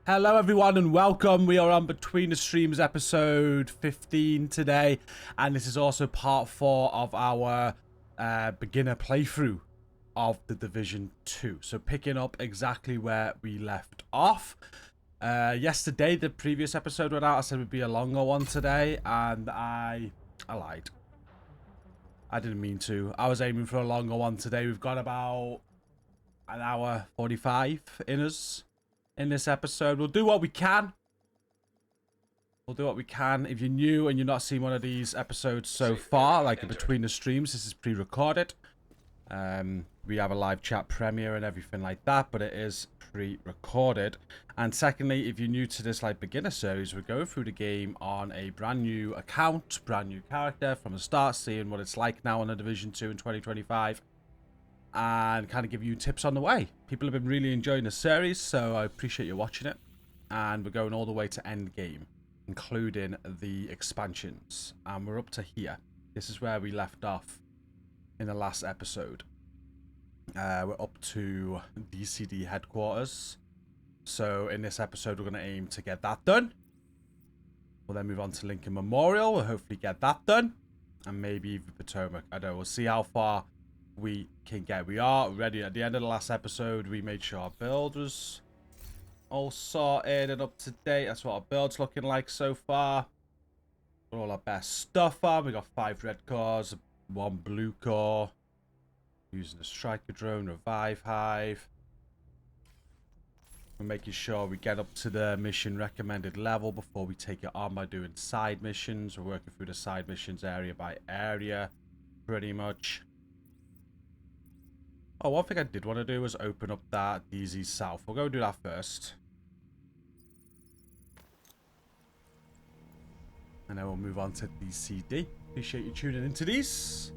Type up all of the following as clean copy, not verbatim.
Hello everyone and welcome. We are on Between the Streams episode 15 today, and this is also part 4 of our beginner playthrough of The Division 2. So picking up exactly where we left off. Yesterday, the previous episode went out. I said it would be a longer one today, and I lied. I didn't mean to. I was aiming for a longer one today. We've got about an hour 45 in us. In this episode, we'll do what we can. We'll do what we can. If you're new and you're not seeing one of these episodes so far, like Between the Streams, this is pre-recorded. We have a live chat premiere and everything like that, but it is pre-recorded. And secondly, if you're new to this like beginner series, we're going through the game on a brand new account, brand new character from the start, seeing what it's like now on the Division 2 in 2025. And kind of give you tips on the way. People have been really enjoying the series, so I appreciate you watching it. And we're going all the way to end game, including the expansions. And we're up to here. This is where we left off in the last episode. We're up to DCD headquarters. So in this episode, we're going to aim to get that done. We'll then move on to Lincoln Memorial. We'll hopefully get that done. And maybe even Potomac. I don't know. We'll see how far we can get. We are ready. At the end of the last episode, we made sure our build was all sorted and up to date. That's what our build's looking like so far. Got all our best stuff on. We got 5 red cores, 1 blue core. Using the striker drone, revive hive. We're making sure we get up to the mission recommended level before we take it on by doing side missions. We're working through the side missions area by area, pretty much. Oh, one thing I did want to do was open up that DZ South. We'll go do that first. And then we'll move on to DCD. Appreciate you tuning into these.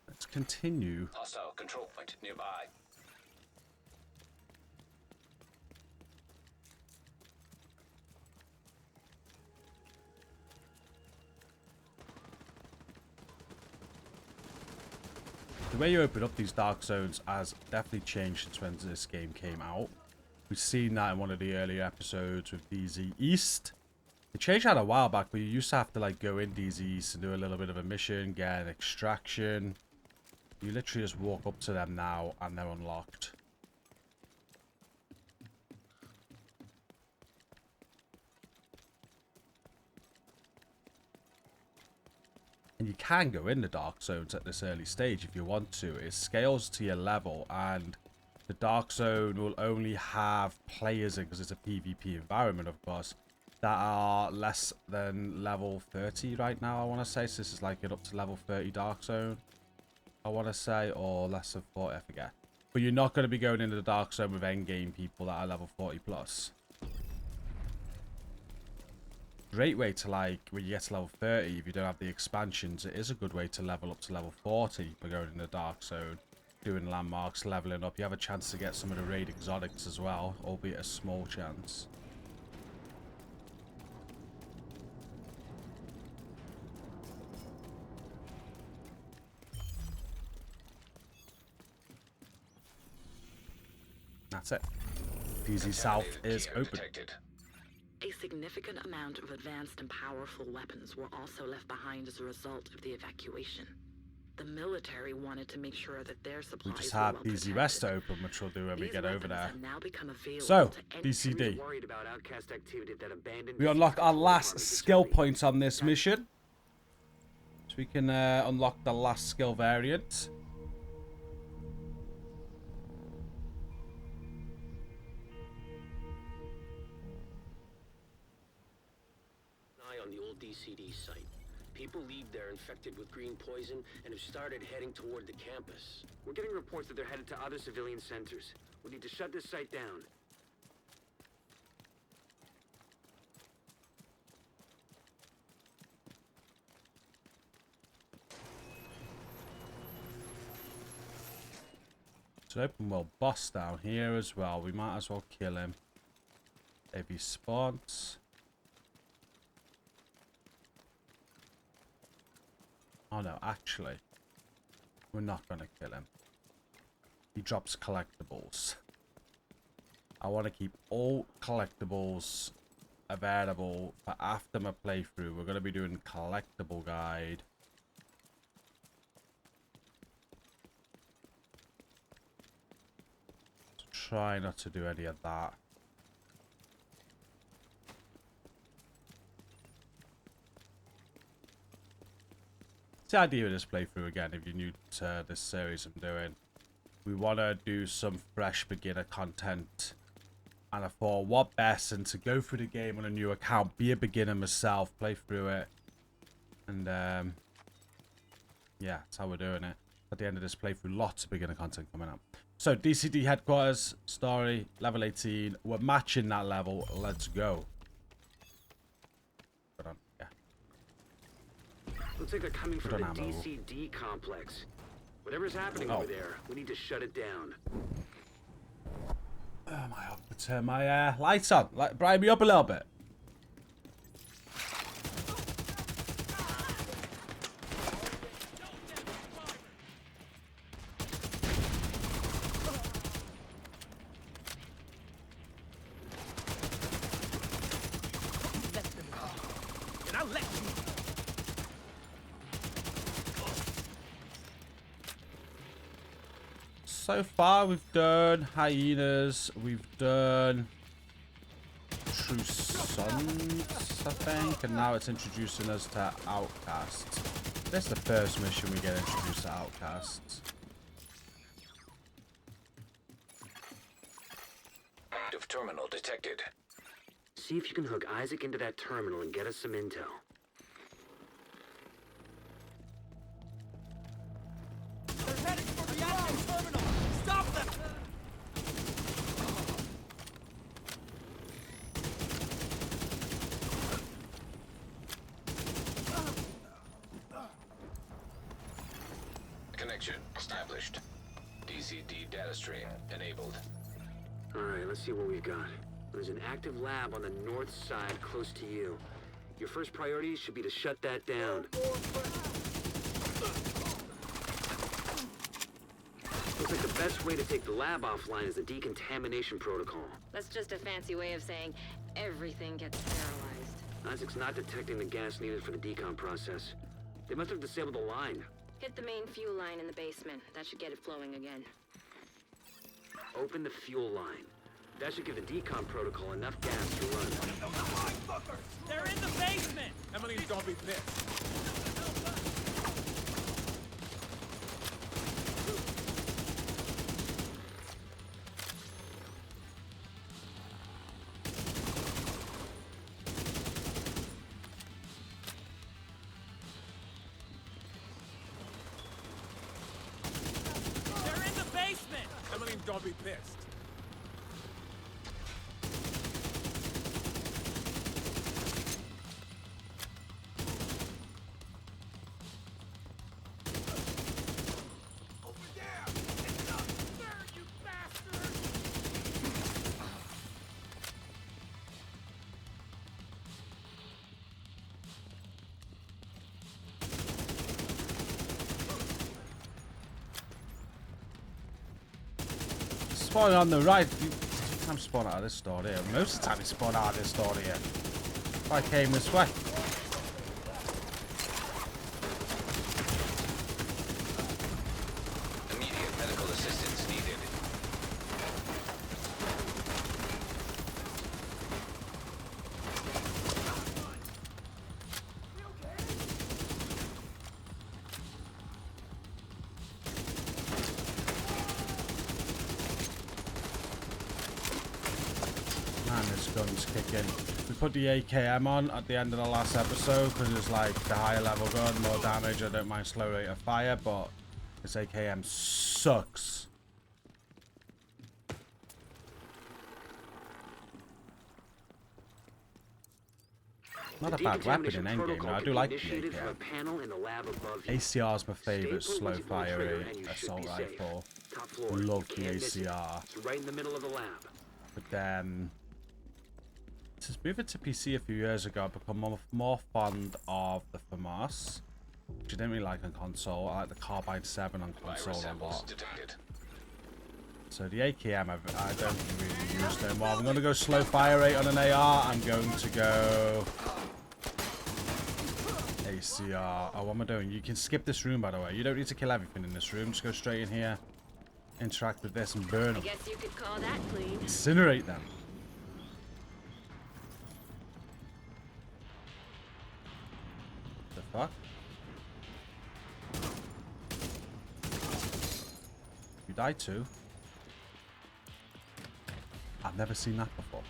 Let's continue. Hostile control point nearby. The way you open up these dark zones has definitely changed since when this game came out. We've seen that in one of the earlier episodes with DZ East. It changed that a while back, but you used to have to like go in DZ East and do a little bit of a mission, get an extraction. You literally just walk up to them now and they're unlocked. And you can go in the dark zones at this early stage if you want to. It scales to your level, and the dark zone will only have players in, because it's a PvP environment, of course, that are less than level 30 right now, I want to say. So this is like an up to level 30 dark zone, I want to say, or less than 40, I forget. But you're not going to be going into the dark zone with endgame people that are level 40 plus. Great way to, like, when you get to level 30, if you don't have the expansions, it is a good way to level up to level 40 by going in the dark zone, doing landmarks, leveling up. You have a chance to get some of the raid exotics as well, albeit a small chance. That's it. DZ South is open. Detected. A significant amount of advanced and powerful weapons were also left behind as a result of the evacuation. The military wanted to make sure that their supplies We just were have well DZ West open, which we'll do when we get over there. have now become available So, to any DCD. Worried about outcast activity that abandoned We unlock our last skill point on this mission. So we can unlock the last skill variant. eye on the old DCD site. People leave there infected with green poison and have started heading toward the campus. We're getting reports that they're headed to other civilian centers. We need to shut this site down. It's an open world boss down here as well. We might as well kill him if he spawns. Oh no, actually, we're not going to kill him. he drops collectibles. I want to keep all collectibles available for after my playthrough. We're going to be doing collectible guide. So try not to do any of that. It's the idea of this playthrough again, if you're new to this series I'm doing. We want to do some fresh beginner content. And I thought, what best than to go through the game on a new account, be a beginner myself, play through it. And, yeah, that's how we're doing it. At the end of this playthrough, lots of beginner content coming up. So, DCD headquarters, story, level 18. We're matching that level. Let's go. Put on, yeah. Looks like they're coming from the ammo. DCD complex. Whatever's happening over there, we need to shut it down. I might have to turn my lights on. Brighten me up a little bit. So far, we've done hyenas, we've done true sons, I think, and now it's introducing us to outcasts. This is the first mission we get introduced to outcasts. Active terminal detected. See if you can hook Isaac into that terminal and get us some intel. They're heading for the active terminal! Stop them! Connection established. DCD data stream enabled. Alright, let's see what we've got. There's an active lab on the north side close to you. Your first priority should be to shut that down. Looks like the best way to take the lab offline is the decontamination protocol. That's just a fancy way of saying everything gets sterilized. Isaac's not detecting the gas needed for the decon process. They must have disabled the line. Hit the main fuel line in the basement. That should get it flowing again. Open the fuel line. That should give the decon protocol enough gas to run. They're in the basement! Emily's gonna be pissed. They're in the basement! Emily's gonna be pissed. Spawn on the right. I'm spawn out of this door here. Most of the time, you spawn out of this door here. If I came this way. Immediate medical assistance needed. Man, this gun's kicking. We put the AKM on at the end of the last episode because it's like the higher level gun, more damage. I don't mind slow rate of fire, but this AKM sucks. Not a bad weapon in endgame, though. I do like the AKM. ACR is my favourite slow fire assault rifle. Love the ACR. It's right in the middle of the lab. But then, since moving to PC a few years ago, I've become more fond of the FAMAS, which I didn't really like on console. I like the Carbine 7 on console Virus a samples lot. detected. So the AKM, I don't really use them. Well, I'm going to go slow fire rate on an AR. I'm going to go ACR. Oh, what am I doing? You can skip this room, by the way. You don't need to kill everything in this room. Just go straight in here, interact with this, and burn I them. guess you could call that clean. Incinerate them. The fuck? You died too? I've never seen that before.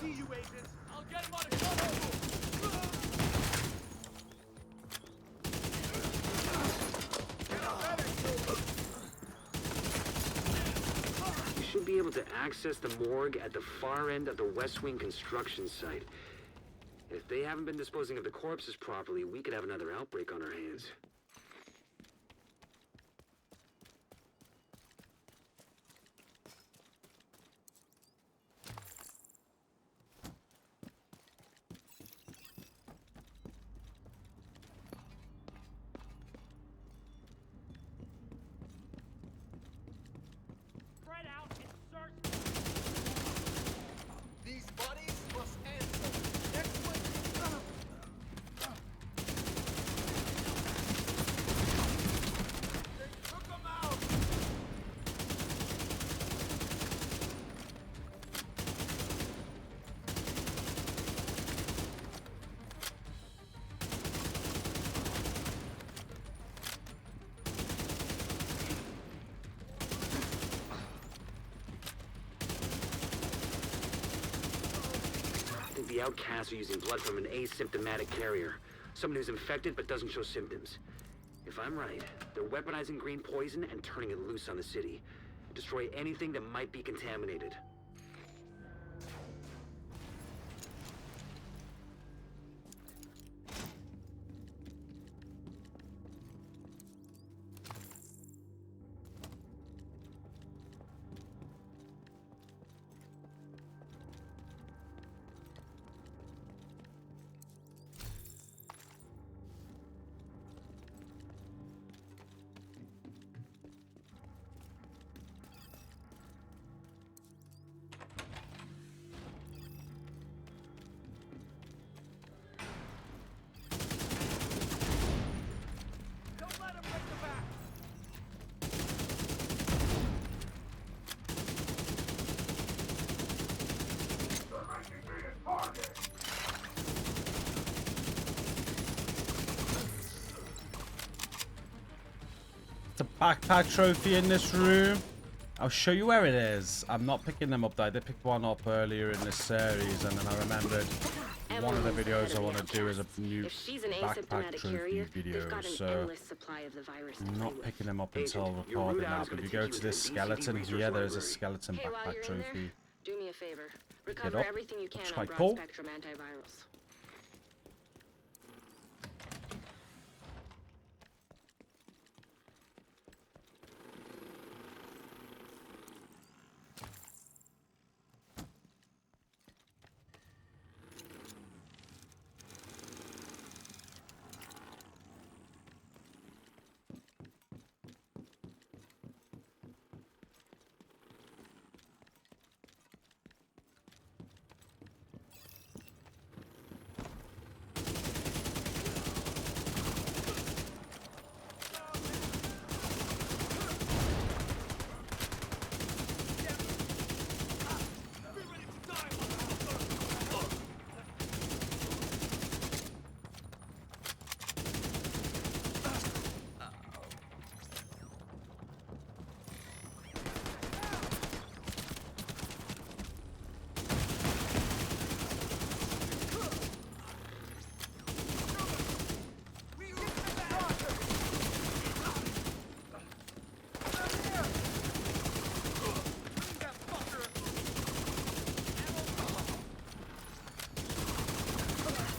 See you, agents. I'll get him on a cover. You should be able to access the morgue at the far end of the West Wing construction site. If they haven't been disposing of the corpses properly, we could have another outbreak on our hands. Spread out and search. These bodies must answer. Next one. They took them out. I think the outcasts are using blood from an asymptomatic carrier. Someone who's infected but doesn't show symptoms. If I'm right, they're weaponizing green poison and turning it loose on the city. Destroy anything that might be contaminated. Don't let him break the back. It's a backpack trophy in this room. I'll show you where it is. I'm not picking them up though. I did pick one up earlier in this series, and then I remembered one of the videos I want to do is a new If she's an backpack asymptomatic trophy carrier, video, they've got an so endless supply of the virus to I'm play not with. picking them up until Agent, your recording route out now. is But if you gonna go take to you this to the skeleton DCD here, there is a library. skeleton Hey, while backpack you're in there, trophy. do me a favor. Pick it Recover up. everything you can Looks on quite broad cool. spectrum antivirals.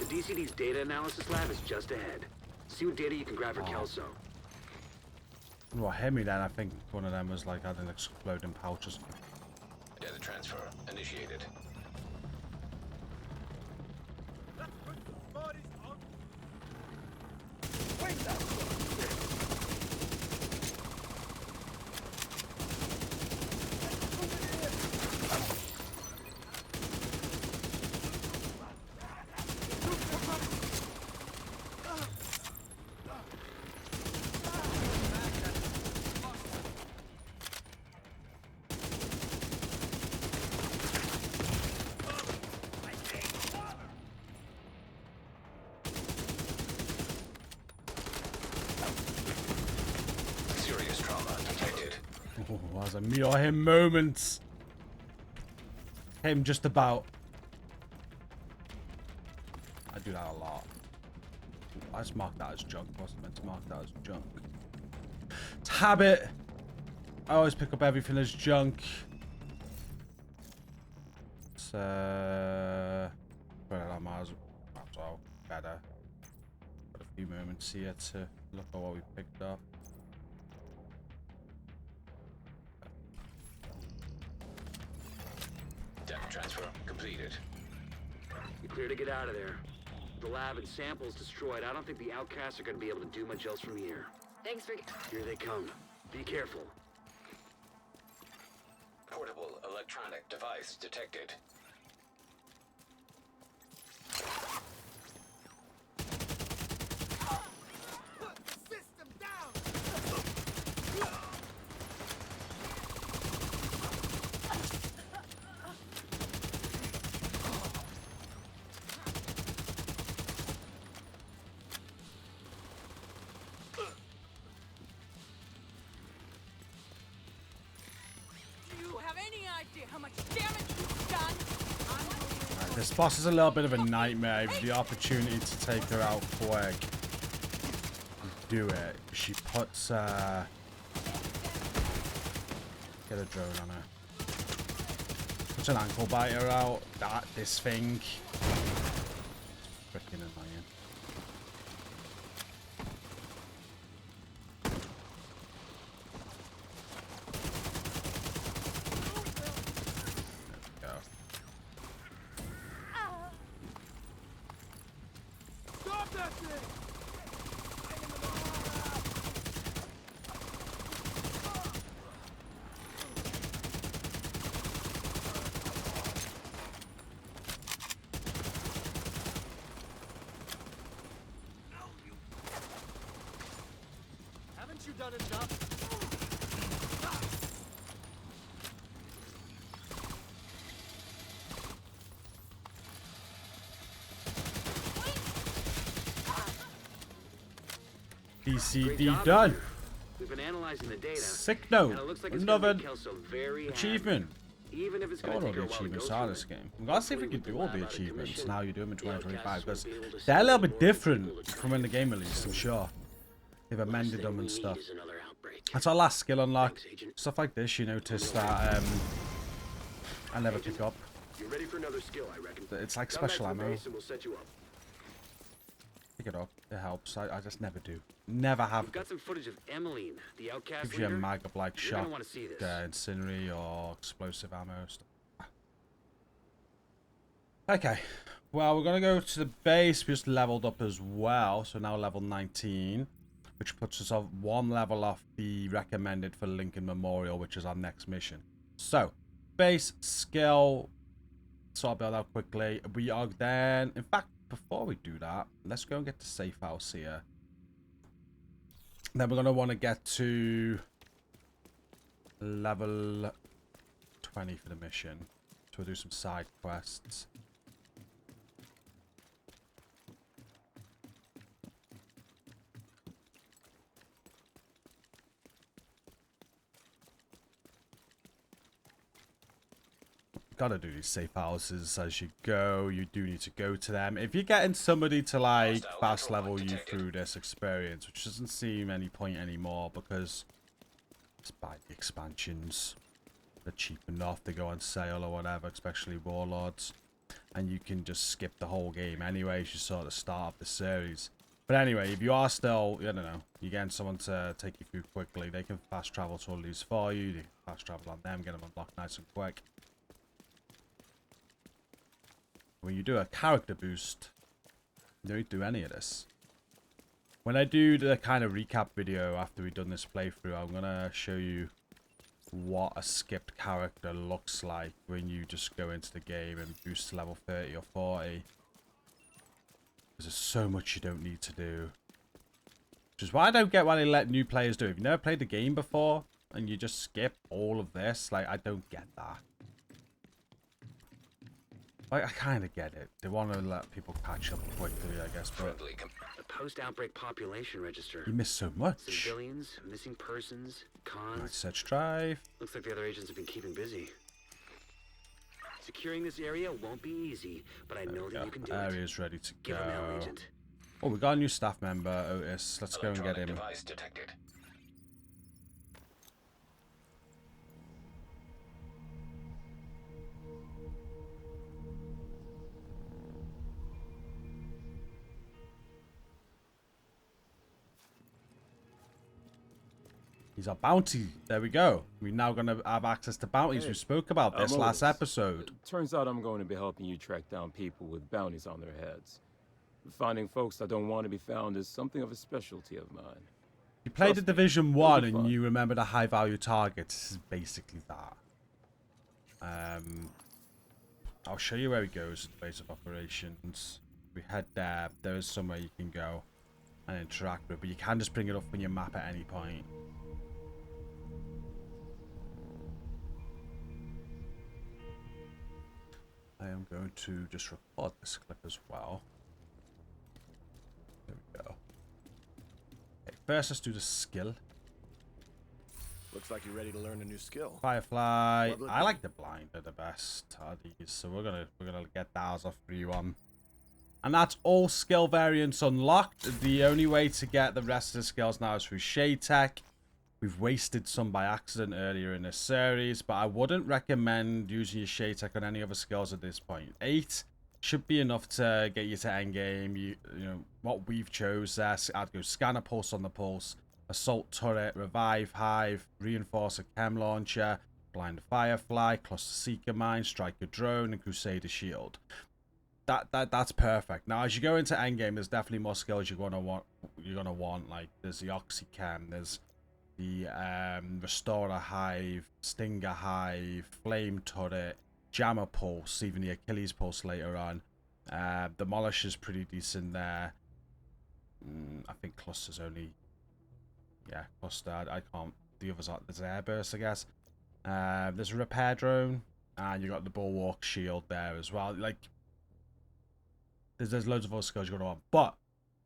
DCD's data analysis lab is just ahead. See what data you can grab for Kelso. What hit me then? I think one of them was like had an exploding pouches. Data transfer initiated. Let's put some bodies on. Wait up! Oh, that was a me or him moment. Him just about. I do that a lot. I just marked that as junk. I wasn't meant to mark that as junk. It's habit. I always pick up everything as junk. It's well, I might as well better. Got a few moments here to look at what we picked up. Data transfer completed. You're clear to get out of there. The lab and samples destroyed. I don't think the outcasts are going to be able to do much else from here. Thanks for... Here they come. Be careful. Portable electronic device detected. System down! Do you have any idea how much damage you've done? Right, this boss is a little bit of a nightmare. If the opportunity to take her out quick, do it. She puts get a drone on her. Puts an ankle biter out. This thing. Freaking annoying. There we go. Stop that thing! Haven't you done enough? Great DCD job, done. Peter. We've been analyzing the data. Sick note. And it looks like it's Another gonna make Kelso very happy. achievement. Even if it's All gonna of take the her a while to go achievements through are it. this game. I'm gonna see if we can Hopefully do with all the the lab out of achievements commission, now you do them in the outcasts 2025 because will be able to they're a little send bit more different people to from when the game released, I'm try. sure. They've Last amended thing them we and need stuff. is another outbreak. That's our last skill unlock. Thanks, Agent. Stuff like this, you notice that I never pick up. You're ready for another skill, I reckon. It's like Come back special to the ammo. base and we'll set you up. Pick it up. It helps. I just never do. Never have. We've got some footage of Emmeline, the outcast Gives you a leader. mag-up like You're gonna shot, want to see this. incendiary or explosive ammo stuff. Okay. Well, we're gonna go to the base. We just leveled up as well, so now level 19, which puts us off one level off the recommended for Lincoln Memorial, which is our next mission. So, base skill. So I'll build out quickly. We are then, in fact, before we do that, let's go and get to safe house here. Then we're gonna want to get to level 20 for the mission. So we'll do some side quests. Gotta do these safe houses as you go. You do need to go to them. If you're getting somebody to like fast level you through this experience, which doesn't seem any point anymore because it's by the expansions. They're cheap enough, they go on sale or whatever, especially Warlords. And you can just skip the whole game anyway, you sort of start off the series. But anyway, if you are still, I don't know, you're getting someone to take you through quickly, they can fast travel to all these for you. You can fast travel on them, get them unlocked nice and quick. When you do a character boost, you don't do any of this. When I do the kind of recap video after we've done this playthrough, I'm going to show you what a skipped character looks like when you just go into the game and boost to level 30 or 40. Because there's so much you don't need to do. Which is why I don't get why they let new players do it. If you've never played the game before and you just skip all of this, like, I don't get that. Like, I kind of get it. They want to let people catch up quickly, I guess, but Friendly. The post-outbreak population register. you miss so much. Civilians, missing persons, Right, cons. search drive. Looks like the other agents have been keeping busy. Securing this area won't be easy, but I know that you can do it. Area's ready to Give him L, go. Agent. Oh, we got a new staff member, Otis. Let's go and get Electronic him. device detected. He's our bounty. There we go. We're now going to have access to bounties. Hey, We spoke about this I'm last Otis. episode. Turns out I'm going to be helping you track down people with bounties on their heads. Finding folks that don't want to be found is something of a specialty of mine. You played the Trust me, Division it'll 1 be and fun. you remember the high value targets. This is basically that. I'll show you where he goes at the base of operations. We head there. There is somewhere you can go and interact with, but you can just bring it up on your map at any point. I am going to just record this clip as well. There we go. Okay, first, let's do the skill. Looks like you're ready to learn a new skill. Firefly. What would I it like the blinder the best. Are these? So we're gonna get ours off 3-1. And that's all skill variants unlocked. The only way to get the rest of the skills now is through Shade Tech. We've wasted some by accident earlier in this series, but I wouldn't recommend using your Shade Tech on any other skills at this point. 8 should be enough to get you to endgame. You know what we've chose there. I'd go Scanner Pulse on the Pulse, Assault Turret, Revive Hive, Reinforcer Chem Launcher, Blind Firefly, Cluster Seeker Mine, Striker Drone, and Crusader Shield. That's perfect. Now, as you go into endgame, there's definitely more skills you're gonna want. Like there's the Oxychem, there's the Restorer Hive, Stinger Hive, Flame Turret, Jammer Pulse, even the Achilles Pulse later on. Demolish is pretty decent there. I think Cluster's only... Yeah, Cluster, I can't... The others are... There's Airburst, I guess. There's a Repair Drone, and you got the Bulwark Shield there as well. Like, there's loads of other skills you're going to want. But,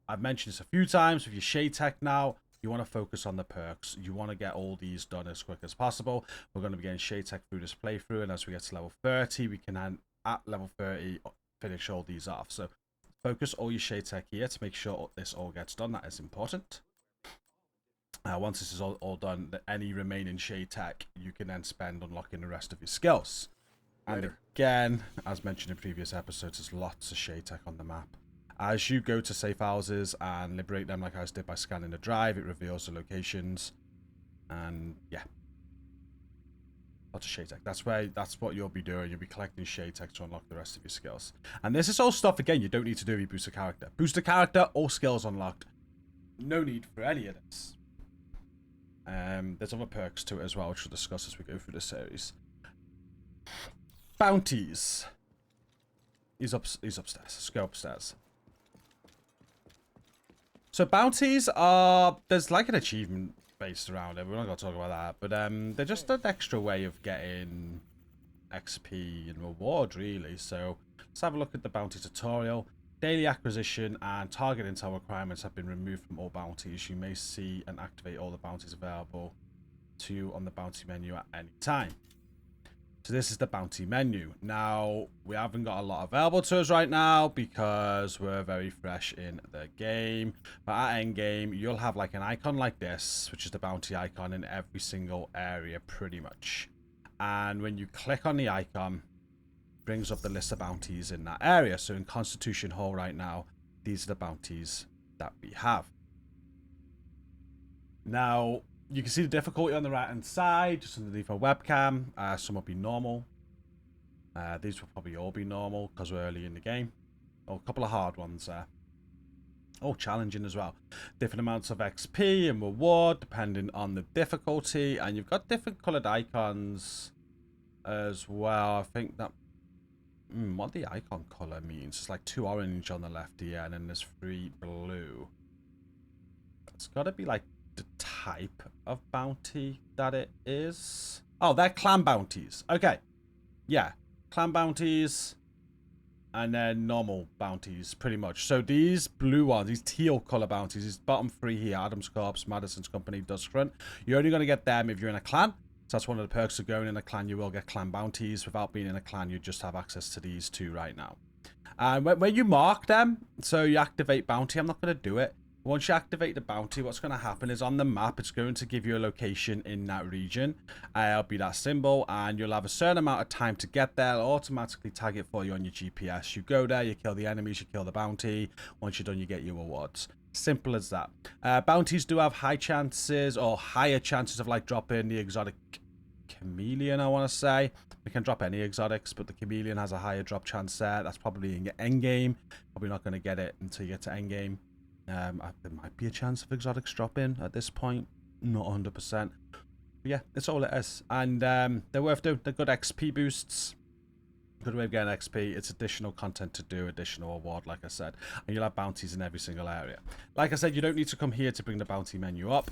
I've mentioned this a few times, with your Shade Tech now, you want to focus on the perks. You want to get all these done as quick as possible. We're going to be getting Shade Tech through this playthrough, and as we get to level 30, we can, at level 30, finish all these off. So, focus all your Shade Tech here to make sure this all gets done. That is important. Once this is all done, any remaining Shade Tech, you can then spend unlocking the rest of your skills. And again, as mentioned in previous episodes, there's lots of Shade Tech on the map. As you go to safe houses and liberate them like I just did by scanning the drive, it reveals the locations. And yeah. Lots of Shade Tech. That's what you'll be doing. You'll be collecting Shade Tech to unlock the rest of your skills. And this is all stuff, again, you don't need to do if you boost a character. Boost a character, all skills unlocked. No need for any of this. There's other perks to it as well, which we'll discuss as we go through the series. Bounties. He's upstairs. Let's go upstairs. So bounties are... There's like an achievement based around it. We're not going to talk about that. But they're just an extra way of getting XP and reward, really. So let's have a look at the bounty tutorial. Daily acquisition and target intel requirements have been removed from all bounties. You may see and activate all the bounties available to you on the bounty menu at any time. So this is the bounty menu. Now, we haven't got a lot available to us right now because we're very fresh in the game. But at endgame, you'll have like an icon like this, which is the bounty icon in every single area pretty much. And when you click on the icon, brings up the list of bounties in that area. So in Constitution Hall right now, these are the bounties that we have. Now, you can see the difficulty on the right hand side, just underneath our webcam. Some will be normal. These will probably all be normal because we're early in the game. Oh, a couple of hard ones there. Oh, challenging as well. Different amounts of XP and reward depending on the difficulty. And you've got different coloured icons as well. I think that... what the icon colour means. It's like 2 orange on the left here and then there's 3 blue. It's got to be like the type of bounty that it is. Oh, they're clan bounties. Okay. Yeah. Clan bounties. and then normal bounties, pretty much. So these blue ones, these teal color bounties, these bottom 3 here, Adam's Corpse, Madison's Company, Duskfront, you're only going to get them if you're in a clan. So that's one of the perks of going in a clan. You will get clan bounties. Without being in a clan, you just have access to these 2 right now. And when you mark them, so you activate bounty, I'm not going to do it. Once you activate the bounty, what's going to happen is on the map, it's going to give you a location in that region. It'll be that symbol, and you'll have a certain amount of time to get there. It'll automatically tag it for you on your GPS. You go there, you kill the enemies, you kill the bounty. Once you're done, you get your rewards. Simple as that. Bounties do have high chances, or higher chances of like dropping the exotic chameleon, I want to say. We can drop any exotics, but the chameleon has a higher drop chance there. That's probably in your end game. Probably not going to get it until you get to end game. There might be a chance of exotics dropping at this point. Not 100%. But yeah, it's all it is. And they're worth doing. They're good XP boosts. Good way of getting XP. It's additional content to do, additional award, like I said. And you'll have bounties in every single area. Like I said, you don't need to come here to bring the bounty menu up.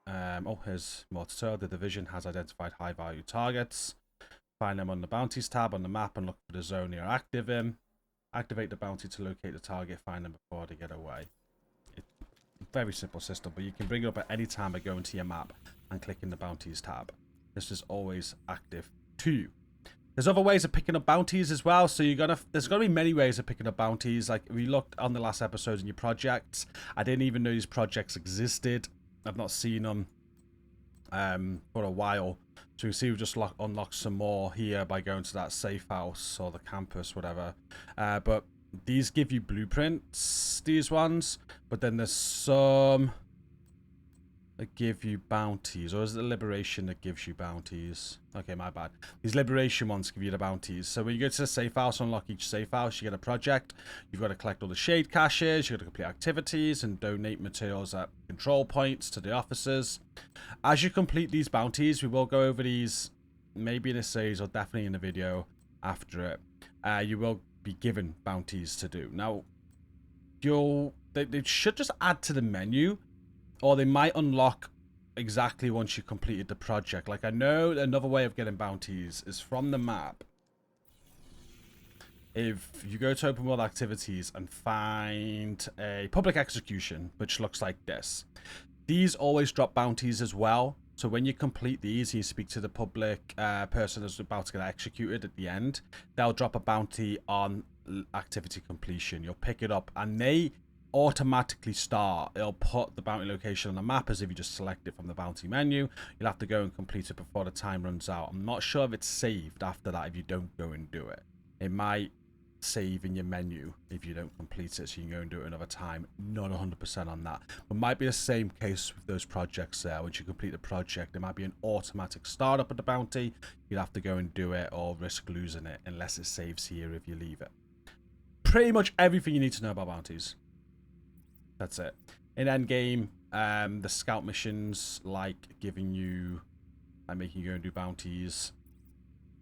Oh, here's more to tell. The division has identified high-value targets. Find them on the bounties tab on the map and look for the zone you're active in. Activate the bounty to locate the target. Find them before they get away. Very simple system, but you can bring it up at any time by going to your map and clicking the bounties tab. This is always active to you. There's other ways of picking up bounties as well, so there's gonna be many ways of picking up bounties. Like we looked on the last episode in your projects. I didn't even know these projects existed. I've not seen them for a while. So you see we've just unlocked some more here by going to that safe house or the campus, whatever. But these give you blueprints, these ones, but then there's some that give you bounties, or is it the liberation that gives you bounties? Okay, my bad. These liberation ones give you the bounties. So when you go to the safe house, unlock each safe house, you get a project. You've got to collect all the shade caches, you've got to complete activities and donate materials at control points to the officers. As you complete these bounties, we will go over these maybe in a series or definitely in the video after it. You will be given bounties to do. Now, they should just add to the menu, or they might unlock exactly once you completed the project. Like I know another way of getting bounties is from the map. If you go to open world activities and find a public execution, which looks like this, these always drop bounties as well. So when you complete these, you speak to the public person that's about to get executed at the end, they'll drop a bounty on activity completion. You'll pick it up and they automatically start. It'll put the bounty location on the map as if you just select it from the bounty menu. You'll have to go and complete it before the time runs out. I'm not sure if it's saved after that if you don't go and do it. It might save in your menu if you don't complete it, so you can go and do it another time. Not 100% on that, but might be the same case with those projects there. Once you complete the project, there might be an automatic startup of the bounty. You'd have to go and do it or risk losing it unless it saves here if you leave it. Pretty much everything you need to know about bounties. That's it. In endgame, the scout missions, like giving you and making you go and do bounties,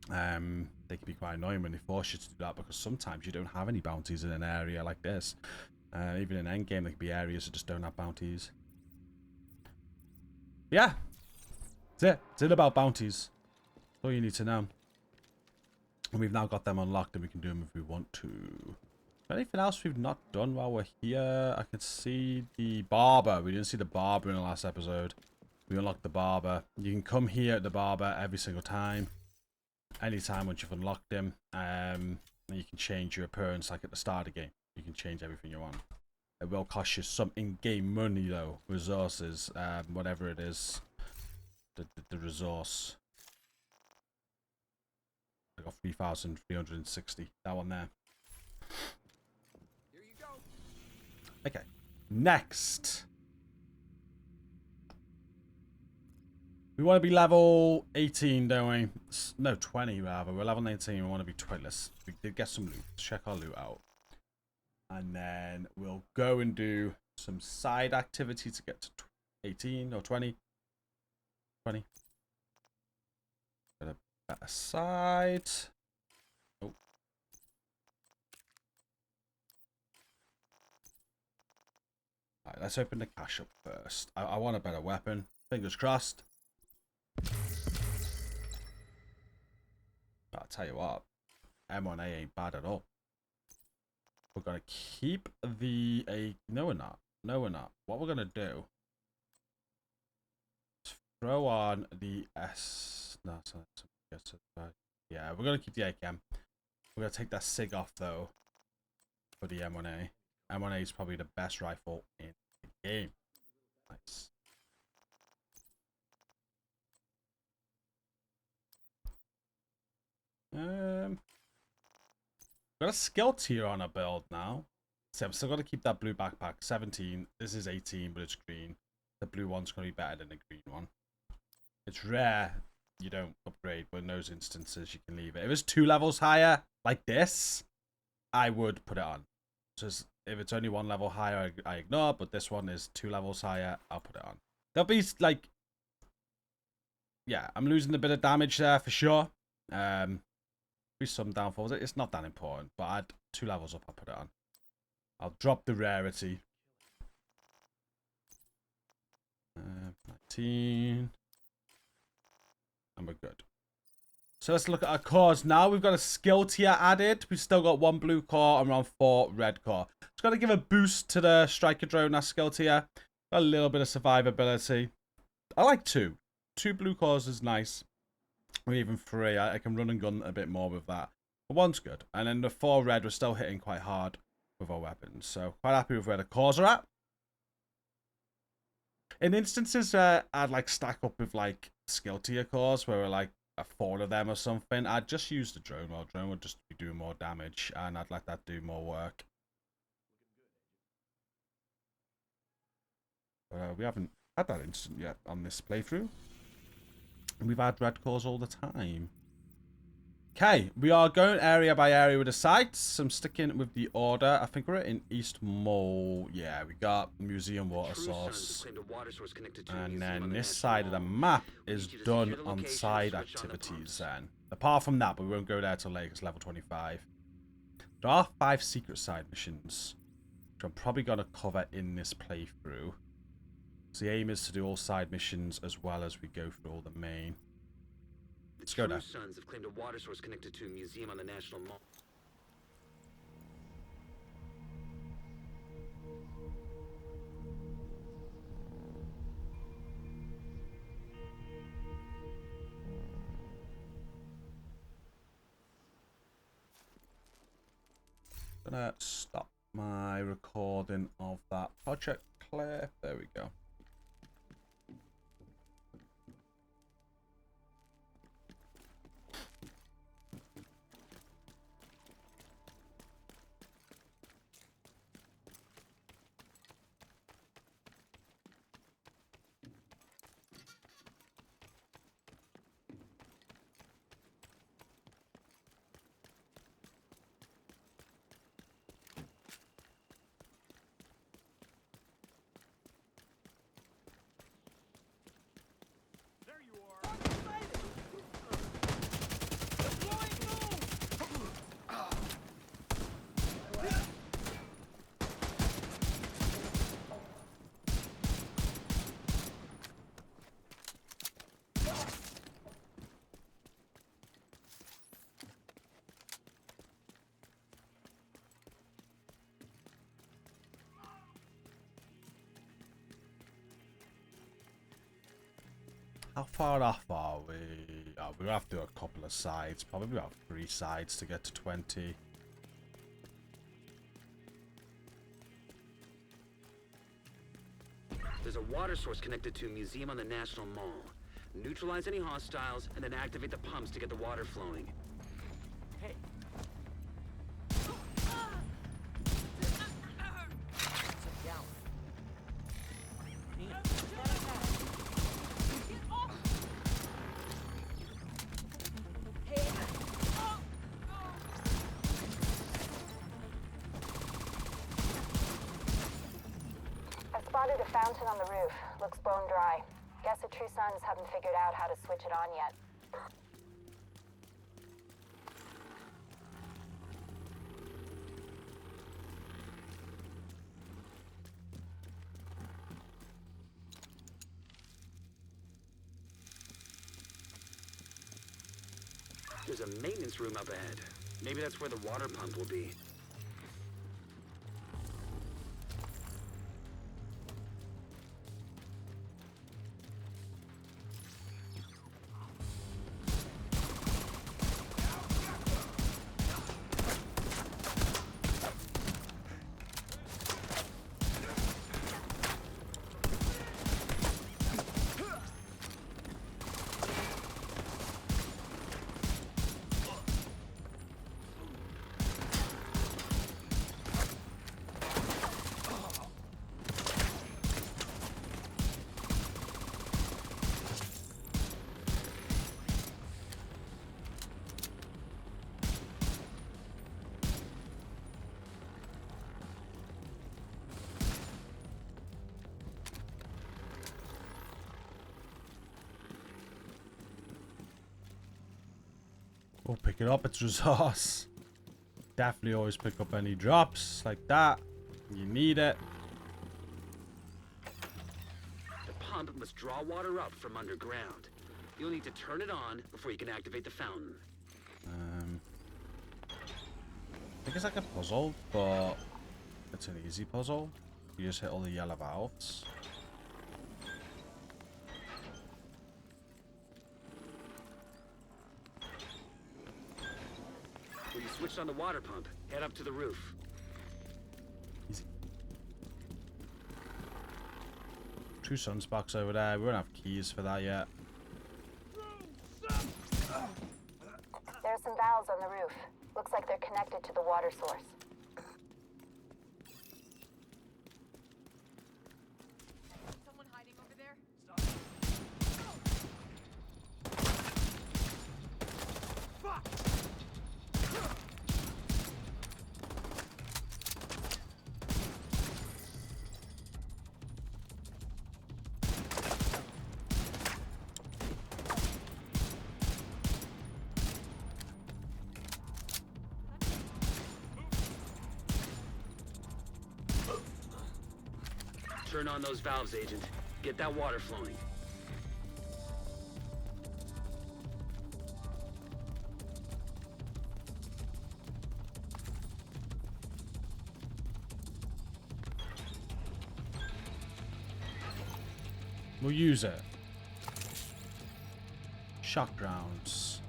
they can be quite annoying when they force you to do that, because sometimes you don't have any bounties in an area like this. Even in endgame, there can be areas that just don't have bounties. Yeah, that's it. It's about bounties. That's all you need to know. And we've now got them unlocked, and we can do them if we want to. Anything else we've not done while we're here? I can see the barber. We didn't see the barber in the last episode. We unlocked the barber. You can come here at the barber every single time. Anytime once you've unlocked him. And you can change your appearance like at the start of the game. You can change everything you want. It will cost you some in-game money though. Resources. Whatever it is. The resource. I got 3,360. That one there. Okay, next. We want to be level 18, don't we? No, 20 rather. We're level 19. We want to be 20. We did get some loot. Let's check our loot out. And then we'll go and do some side activity to get to 18 or 20. 20. Got a better side. Alright, let's open the cache up first. I want a better weapon. Fingers crossed. I'll tell you what. M1A ain't bad at all. We're going to keep the... No, we're not. No, we're not. What we're going to do is throw on the S... No, it's not. Yeah, we're going to keep the AKM. We're going to take that SIG off, though, for the M1A. M1A is probably the best rifle in the game. Nice. Got a skill tier on a build now. So I'm still got to keep that blue backpack. 17. This is 18, but it's green. The blue one's going to be better than the green one. It's rare you don't upgrade, but in those instances you can leave it. If it's 2 levels higher, like this, I would put it on. So if it's only 1 level higher, I ignore, but this one is 2 levels higher, I'll put it on. There'll be, like... Yeah, I'm losing a bit of damage there for sure. Be some downfalls. It's not that important, but I'd 2 levels up, I'll put it on. I'll drop the rarity. 19. And we're good. So let's look at our cores now. We've got a skill tier added. We've still got 1 blue core and around 4 red core. It's got to give a boost to the striker drone, our skill tier. Got a little bit of survivability. I like 2. 2 blue cores is nice. Or even 3. I can run and gun a bit more with that. But 1's good. And then the 4 red, we're still hitting quite hard with our weapons. So quite happy with where the cores are at. In instances where I'd like stack up with like skill tier cores, where we're like 4 of them or something, I'd just use the drone. Well, drone would just be doing more damage, and I'd let that do more work. We haven't had that instant yet on this playthrough. And we've had red cores all the time. Okay, we are going area by area with the sites. I'm sticking with the order. I think we're in East Mall. Yeah, we got Museum Water Source. And then this side of the map is done on side activities then. Apart from that, but we won't go there till later, it's level 25. There are 5 secret side missions, which I'm probably going to cover in this playthrough. So the aim is to do all side missions as well as we go through all the main. Let's go there. Sons have claimed a water source connected to a museum on the National Mall. Gonna stop my recording of that project clip. There we go. How far off are we? Oh, we'll have to do a couple of sides. Probably about 3 sides to get to 20. There's a water source connected to a museum on the National Mall. Neutralize any hostiles and then activate the pumps to get the water flowing. Hey. Spotted a fountain on the roof. Looks bone dry. Guess the True Sons haven't figured out how to switch it on yet. There's a maintenance room up ahead. Maybe that's where the water pump will be. Oh, pick it up. It's resource. Definitely always pick up any drops like that. You need it. The pump must draw water up from underground. You'll need to turn it on before you can activate the fountain. I think it's like a puzzle, but it's an easy puzzle. You just hit all the yellow valves. When you switched on the water pump, head up to the roof. Easy. True Sun's box over there. We won't have keys for that yet. There are some valves on the roof. Looks like they're connected to the water source. Someone hiding over there? Turn on those valves, Agent. Get that water flowing. We'll use it. Shock rounds.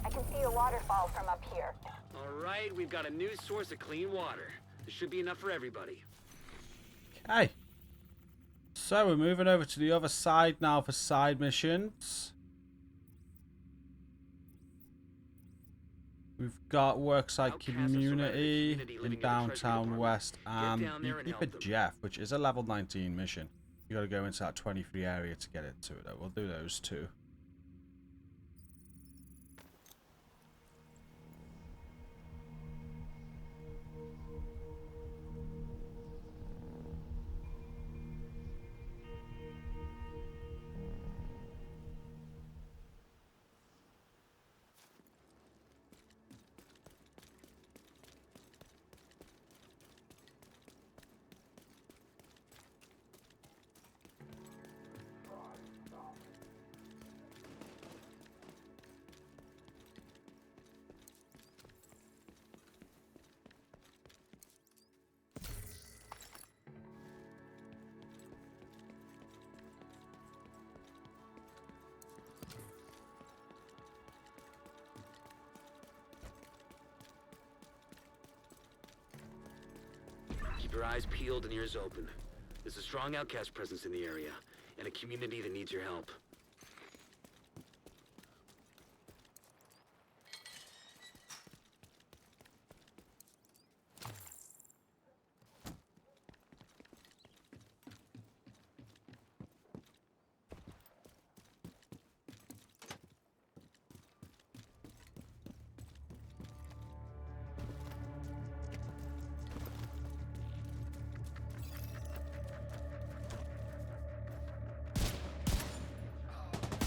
I can see a waterfall from up here. All right, we've got a new source of clean water. There should be enough for everybody. Okay. So we're moving over to the other side now for side missions. We've got Worksite Outcasts have surrounded the Community community in living in the Treasury Downtown Department. West and down there and Beekeeper help them. Jeff, which is a level 19 mission. You got to go into that 23 area to get into it, though. We'll do those two. Keep your eyes peeled and ears open. There's a strong outcast presence in the area, and a community that needs your help.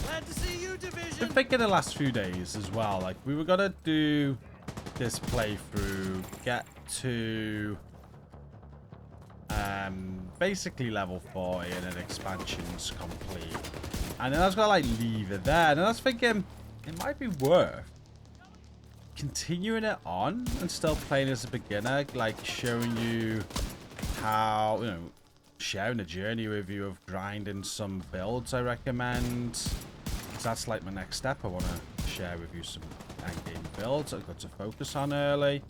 Glad to see you, Division. Been thinking the last few days as well. Like, we were gonna do this playthrough, get to basically level 40 and then expansions complete. And then I was gonna like leave it there. And then I was thinking it might be worth continuing it on and still playing as a beginner, like showing you how, you know, sharing a journey with you of grinding some builds I recommend. 'Cause that's like my next step. I want to share with you some endgame builds I've got to focus on early.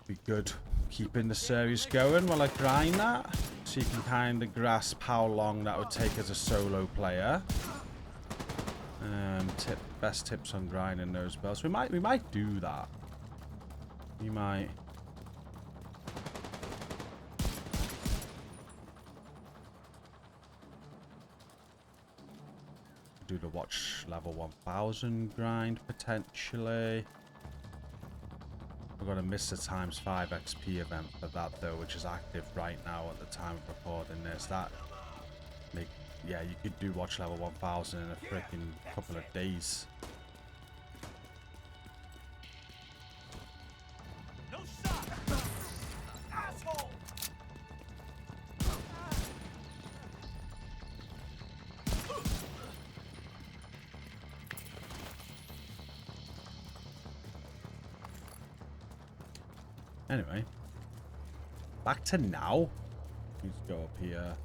Be good keeping the series going while I grind that, so you can kind of grasp how long that would take as a solo player. Best tips on grinding those builds. We might do that. We might. Do the watch level 1000 grind potentially. We're gonna miss the ×5 XP event for that though, which is active right now at the time of recording this. Yeah, you could do watch level 1000 in a freaking couple of days. No shot! Asshole! Anyway, back to now. Let's go up here.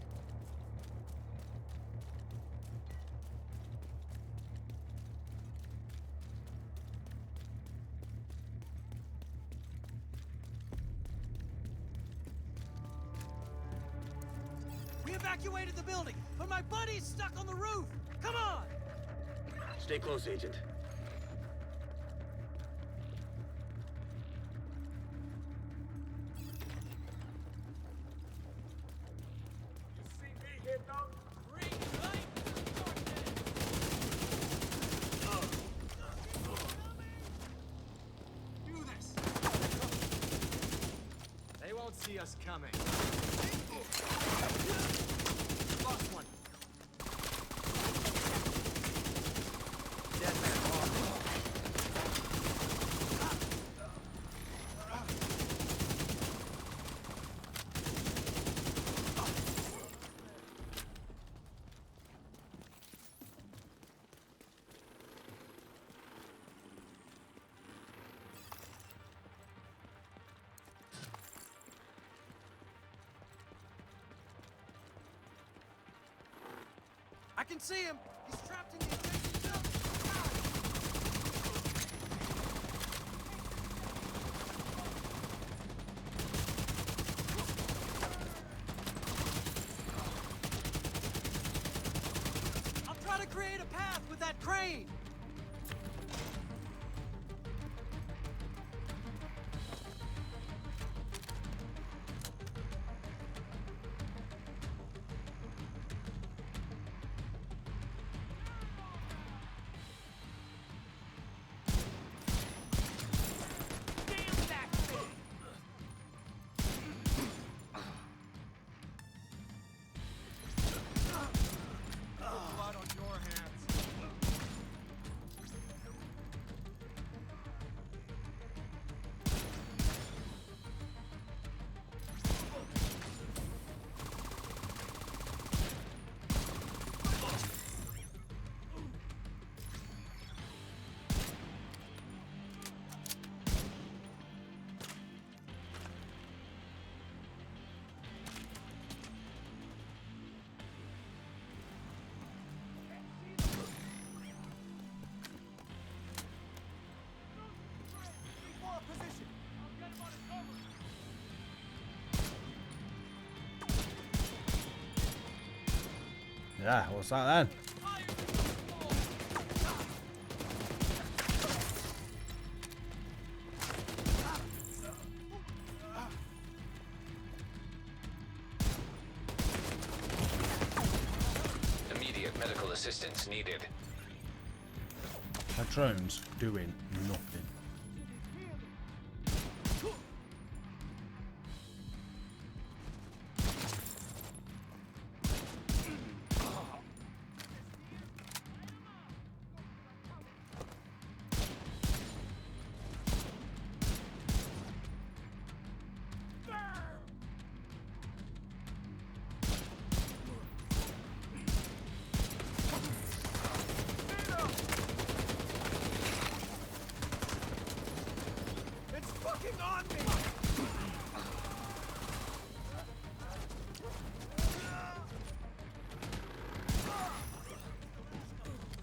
We evacuated the building, but my buddy's stuck on the roof! Come on! Stay close, Agent. See me hit them? Green light! Do this! They won't see us coming. Lost one. Dead man off. I can see him! He's trapped in the adjacent building! I'll try to create a path with that crane! Blood on your hands. Position. I'll get him on his cover. Yeah, what's that then? Immediate medical assistance needed. My drone's doing nothing.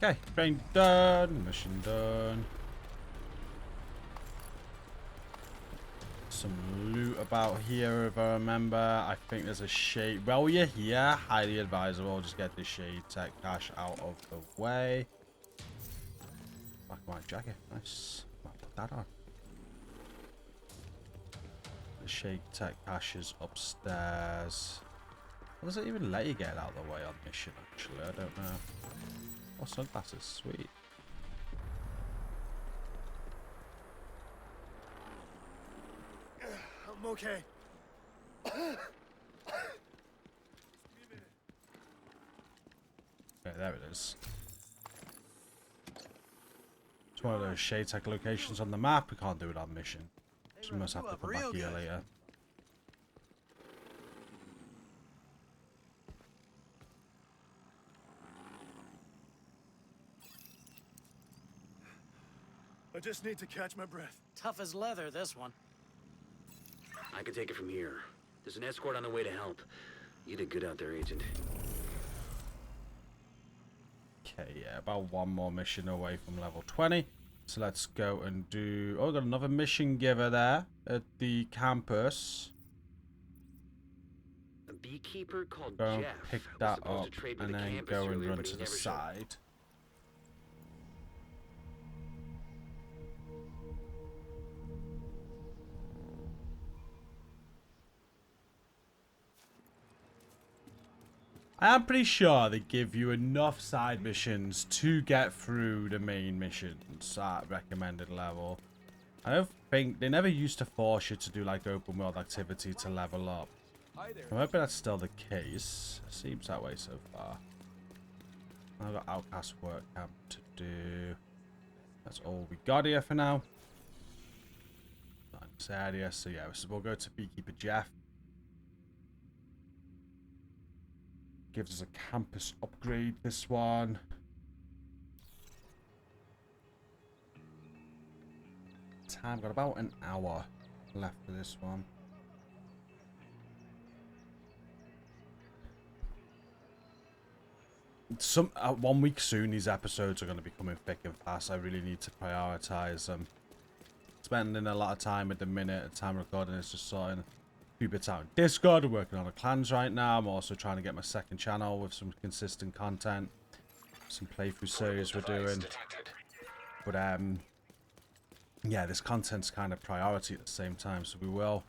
Okay, train done, mission done. Some loot about here if I remember. I think there's a shade. Well, you're here. Highly advisable. Just get the shade tech cache out of the way. Back of my jacket. Nice. I'll put that on. The shade tech cache is upstairs. How does it even let you get out of the way on mission, actually? I don't know. Oh, sunglasses. Sweet. I'm okay. Okay, there it is. It's one of those shade tech locations on the map. We can't do it on mission. So we must have to come back here later. I just need to catch my breath. Tough as leather, this one. I can take it from here. There's an escort on the way to help. You did good out there, Agent. Okay, yeah, about one more mission away from level 20. So let's go and do... Oh, we've got another mission giver there at the campus. A beekeeper called Go and Jeff pick was that supposed up to trade with and the then campus go and earlier, run but he to the never showed up. side. I am pretty sure they give you enough side missions to get through the main missions at recommended level. I don't think they never used to force you to do like open world activity to level up. I'm hoping that's still the case. Seems that way so far. I've got outcast work camp to do. That's all we got here for now. This area, so yeah, we'll go to Beekeeper Jeff. Gives us a campus upgrade, this one. Time, got about an hour left for this one. One week soon, these episodes are going to be coming thick and fast. I really need to prioritize them. Spending a lot of time at the minute at time recording is just sorting a few bits out in Discord. We're working on the clans right now. I'm also trying to get my second channel with some consistent content, some playthrough series we're doing. But yeah, this content's kind of priority at the same time, so we will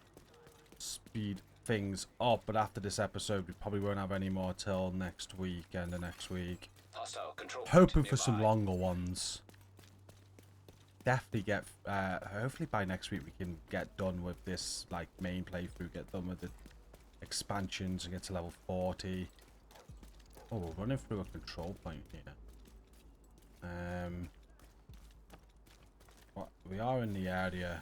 speed things up. But after this episode, we probably won't have any more till next week and the next week. Hoping for some longer ones. Definitely get hopefully by next week we can get done with this like main playthrough, get done with the expansions and get to level 40. Oh, we're running through a control point here. What, we are in the area.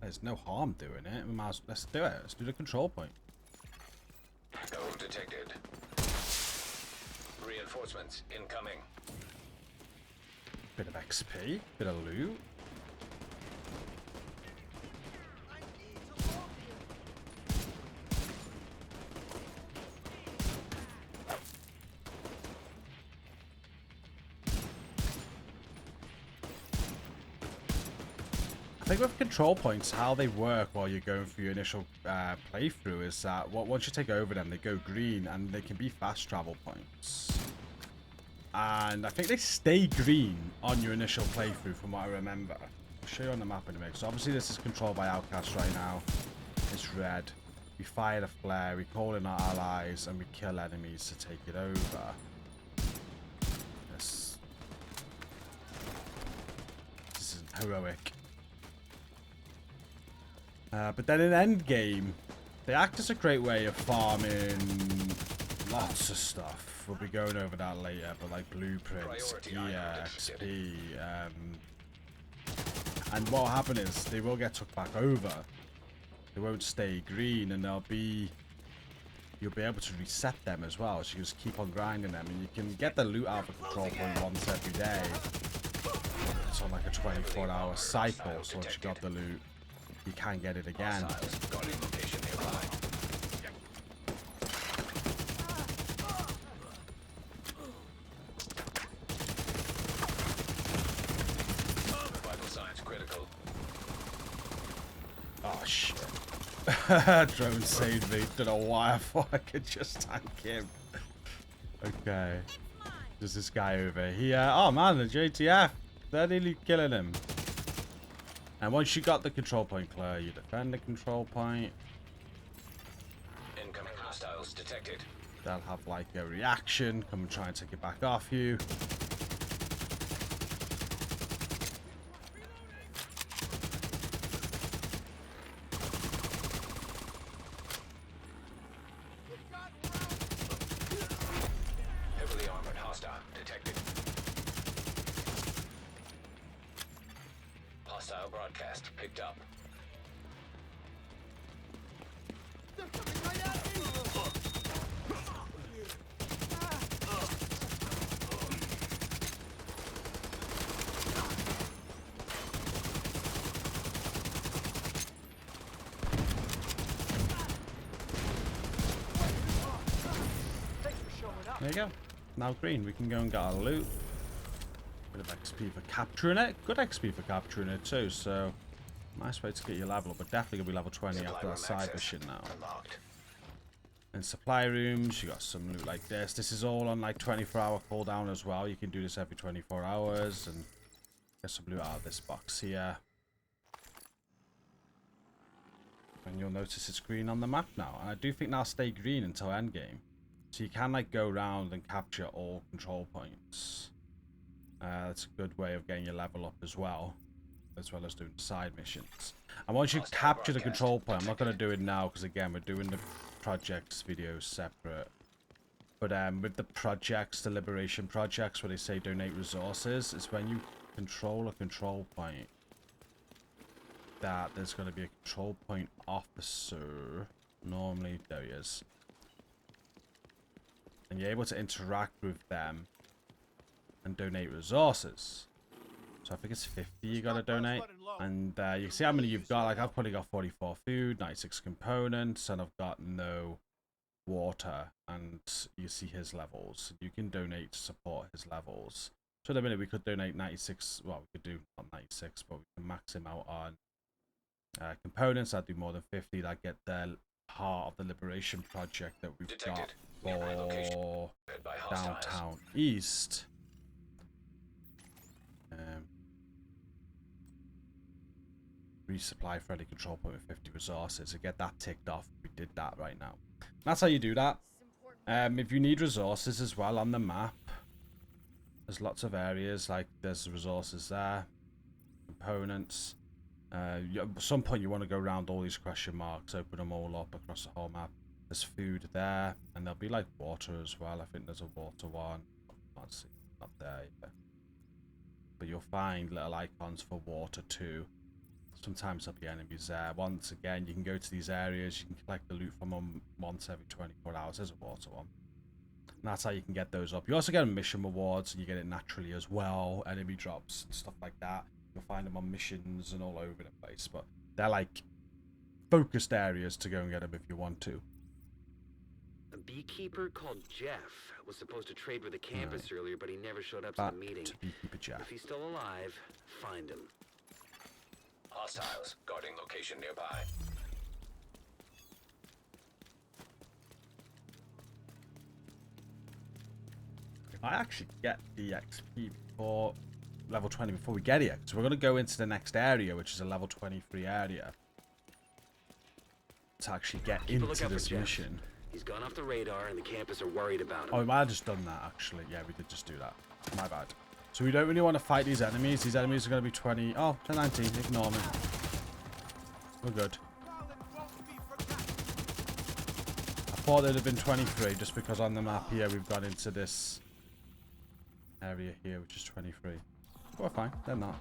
There's no harm doing it. We might as, let's do it. Let's do the control point. Node detected. Reinforcements incoming. Bit of XP, bit of loot. I think with control points, how they work while you're going through your initial playthrough is that once you take over them, they go green and they can be fast travel points. And I think they stay green on your initial playthrough from what I remember. I'll show you on the map in a minute. So obviously this is controlled by Outcast right now. It's red. We fire the flare, we call in our allies, and we kill enemies to take it over. This isn't heroic. But then in endgame, they act as a great way of farming lots of stuff. We'll be going over that later, but like blueprints, gear, XP, and what will happen is they will get took back over. They won't stay green, and you'll be able to reset them as well. So you just keep on grinding them, and you can get the loot out of the control point once every day. It's on like a 24-hour cycle, so once you got the loot, you can get it again. shit. Drone saved me. Don't know why I thought I could just tank him. Okay. There's this guy over here. Oh man, the JTF. They're nearly killing him. And once you got the control point clear, you defend the control point. Incoming hostiles detected. They'll have like a reaction, come and try and take it back off you. Heavily armored hostile detected. Hostile broadcast picked up. There you go. Now green. We can go and get our loot. Bit of XP for capturing it. Good XP for capturing it too, so nice way to get your level up, but definitely gonna be level 20 after that side mission now. Unlocked. In supply rooms, you got some loot like this. This is all on like 24-hour cooldown as well. You can do this every 24 hours and get some loot out of this box here. And you'll notice it's green on the map now. And I do think that'll stay green until endgame. So you can like go around and capture all control points. That's a good way of getting your level up as well as doing side missions. And once you capture the control point, I'm not going to do it now because again we're doing the projects videos separate. But with the projects, the liberation projects where they say donate resources, it's when you control a control point that there's going to be a control point officer. Normally there he is. And you're able to interact with them and donate resources. So I think it's 50 you gotta donate. And you see how many you've got. Like I've probably got 44 food, 96 components, and I've got no water. And you see his levels. You can donate to support his levels. So in a minute we could donate 96. Well, we could do not 96, but we can max him out on components that do more than 50 that get their part of the liberation project that we've Detected. got for downtown east. Resupply Freddy control point with 50 resources to get that ticked off. We did that right now. That's how you do that. If you need resources as well on the map, there's lots of areas like there's resources there, components. At some point you want to go around all these question marks, open them all up across the whole map. There's food there, and there'll be like water as well. I think there's a water one. Can't see, not there yet. But you'll find little icons for water too. Sometimes there'll be enemies there. Once again, you can go to these areas. You can collect the loot from them once every 24 hours. There's a water one. And that's how you can get those up. You also get mission rewards, and you get it naturally as well. Enemy drops and stuff like that. You'll find them on missions and all over the place. But they're like focused areas to go and get them if you want to. A beekeeper called Jeff was supposed to trade with the campus earlier, but he never showed up to the meeting. Beekeeper Jeff. If he's still alive, find him. Hostiles guarding location nearby. If I actually get the XP before level 20 before we get here, so we're going to go into the next area, which is a level 23 area, to actually get into this mission. He's gone off the radar, and the campus are worried about him. Oh, we might have just done that, actually. Yeah, we did just do that. My bad. So we don't really want to fight these enemies. These enemies are going to be 20. Oh, they're 19. Ignore me. We're good. I thought they'd have been 23, just because on the map here we've gone into this area here, which is 23. But we're fine. They're not.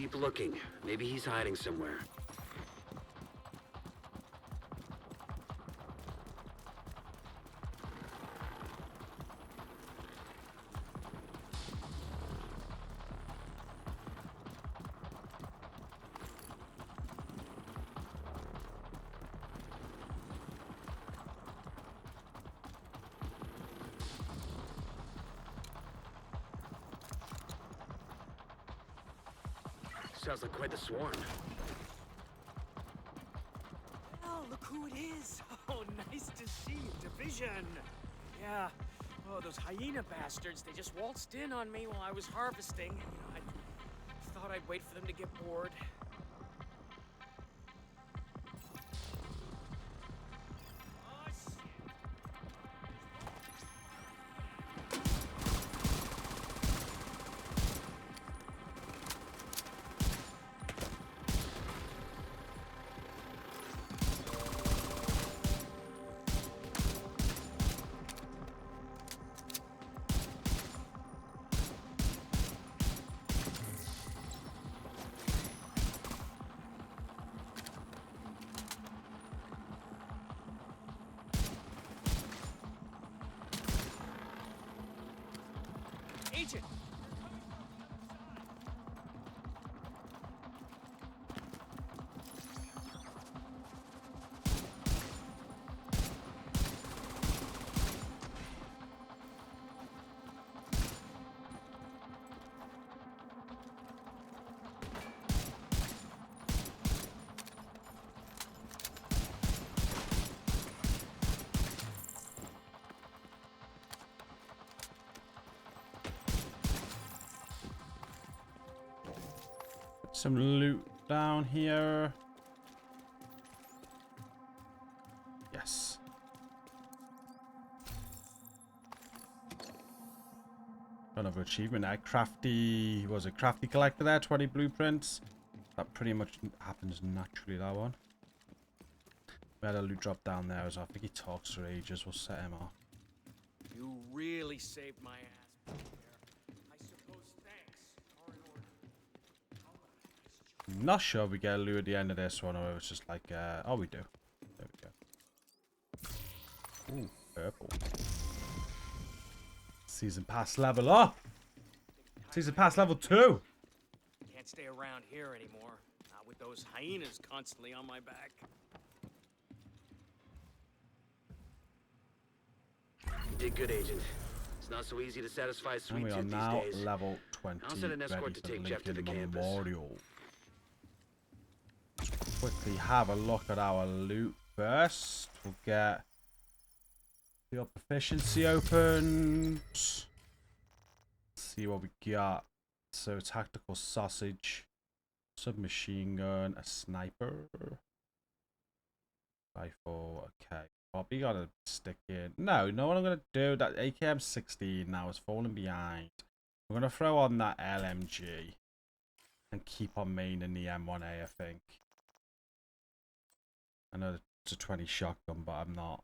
Keep looking. Maybe he's hiding somewhere. Sounds like quite the swarm. Oh, look who it is. Oh, nice to see you, Division. Yeah. Oh, those hyena bastards, they just waltzed in on me while I was harvesting. You know, I thought I'd wait for them to get bored. Oh, shit. Agent! Some loot down here. Yes. Another achievement there. Crafty, was it crafty collector there? 20 blueprints. That pretty much happens naturally, that one. We had a loot drop down there as well. I think he talks for ages. We'll set him off. You really saved my ass back there. I suppose thanks are in order. I'm not sure we get a loot at the end of this one, or it was just like, oh, we do. There we go. Ooh, purple. Season pass level up. Season pass level 2. Can't stay around here anymore. Not with those hyenas constantly on my back. You did good, Agent. It's not so easy to satisfy a And sweet we are tooth now these days. level 20. I'll send an escort ready to for take Jeff to the Lincoln campus. Memorial. Quickly have a look at our loot first. We'll get the proficiency opened. See what we got. So tactical sausage, submachine gun, a sniper, rifle. Okay, probably gotta stick in. No, know what I'm gonna do? That AKM-16 now is falling behind. I'm gonna throw on that LMG and keep on main in the M1A. I think. I know it's a 20 shotgun, but I'm not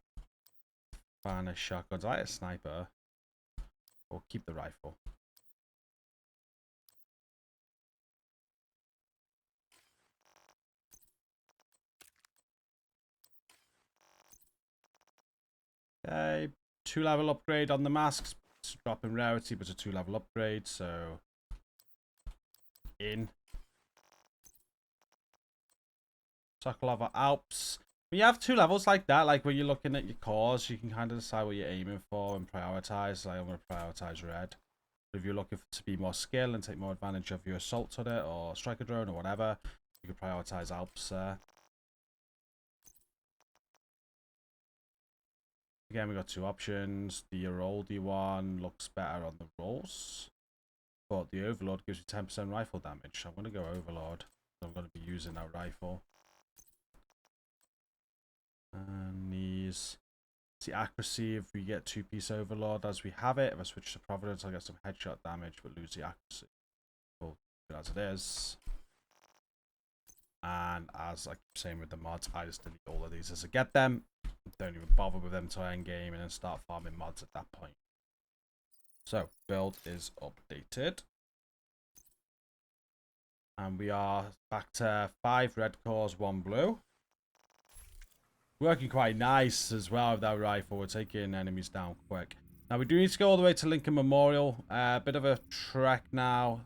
a fan of shotguns. I like a sniper. Or keep the rifle. Okay, 2-level upgrade on the masks. It's dropping rarity, but it's a 2-level upgrade, so in. Sokolova Alps. When you have 2 levels like that, like when you're looking at your cores, you can kind of decide what you're aiming for and prioritize. Like I'm going to prioritize red. But if you're looking to be more skill and take more advantage of your assault on it or striker drone or whatever, you can prioritize Alps there. Again, we got 2 options. The Heroldi one looks better on the rolls, but the Overlord gives you 10% rifle damage. So I'm going to go Overlord. I'm going to be using that rifle. And these, the accuracy, if we get 2-piece Overlord as we have it. If I switch to Providence, I'll get some headshot damage, but lose the accuracy. Well, as it is. And as I keep saying with the mods, I just delete all of these as I get them. Don't even bother with them till end game and then start farming mods at that point. So, build is updated. And we are back to 5 red cores, 1 blue. Working quite nice as well with that rifle. We're taking enemies down quick. Now we do need to go all the way to Lincoln Memorial. Bit of a trek now.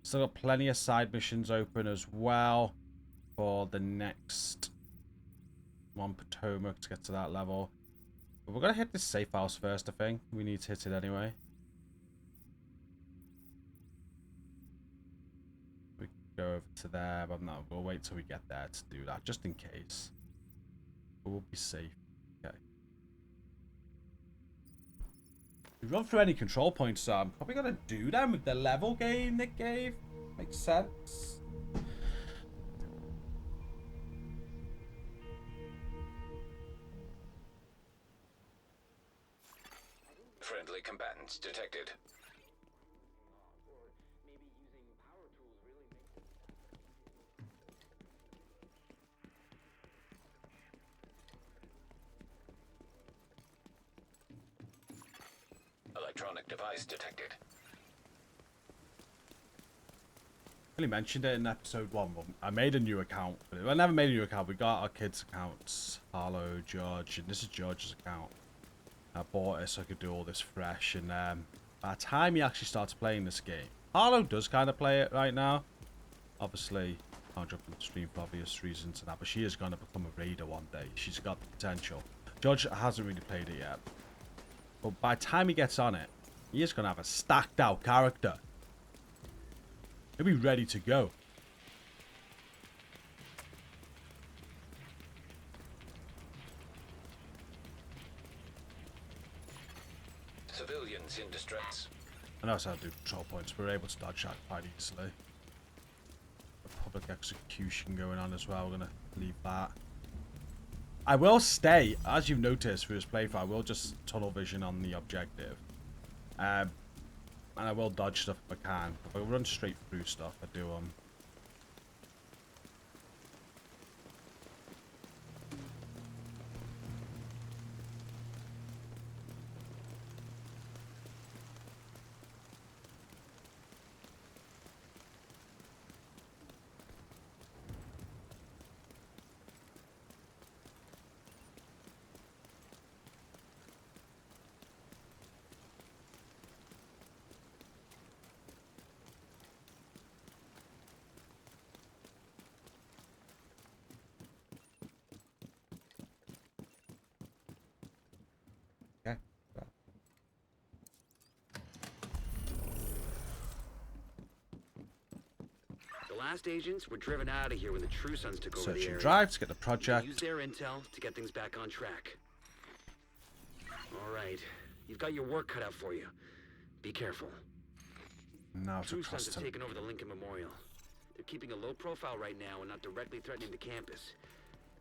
Still got plenty of side missions open as well for the next one, Potomac, to get to that level. But we're going to hit this safe house first, I think. We need to hit it anyway. We can go over to there, but no, we'll wait till we get there to do that, just in case. But we'll be safe. Okay. We run through any control points, so I'm probably going to do them with the level gain it gave. Makes sense. Friendly combatants detected. Electronic device detected. I really mentioned it in episode 1. I made a new account. I never made a new account. We got our kids' accounts. Harlow, George, and this is George's account. I bought it so I could do all this fresh, and by the time he actually starts playing this game, Harlow does kind of play it right now. Obviously, can't jump on the stream for obvious reasons and that, but she is going to become a raider one day. She's got the potential. George hasn't really played it yet, but by the time he gets on it, he is going to have a stacked out character. He'll be ready to go. Civilians in distress. I know how to do control points. We're able to dodge that quite easily. A public execution going on as well. We're going to leave that. I will stay, as you've noticed through this playthrough, I will just tunnel vision on the objective. And I will dodge stuff if I can. If I run straight through stuff, I do Okay. The last agents were driven out of here when the True Sons took over Search the and area. drive to get the project. Use their intel to get things back on track. All right, you've got your work cut out for you. Be careful. Now to True Sons have custom. taken over the Lincoln Memorial. They're keeping a low profile right now and not directly threatening the campus.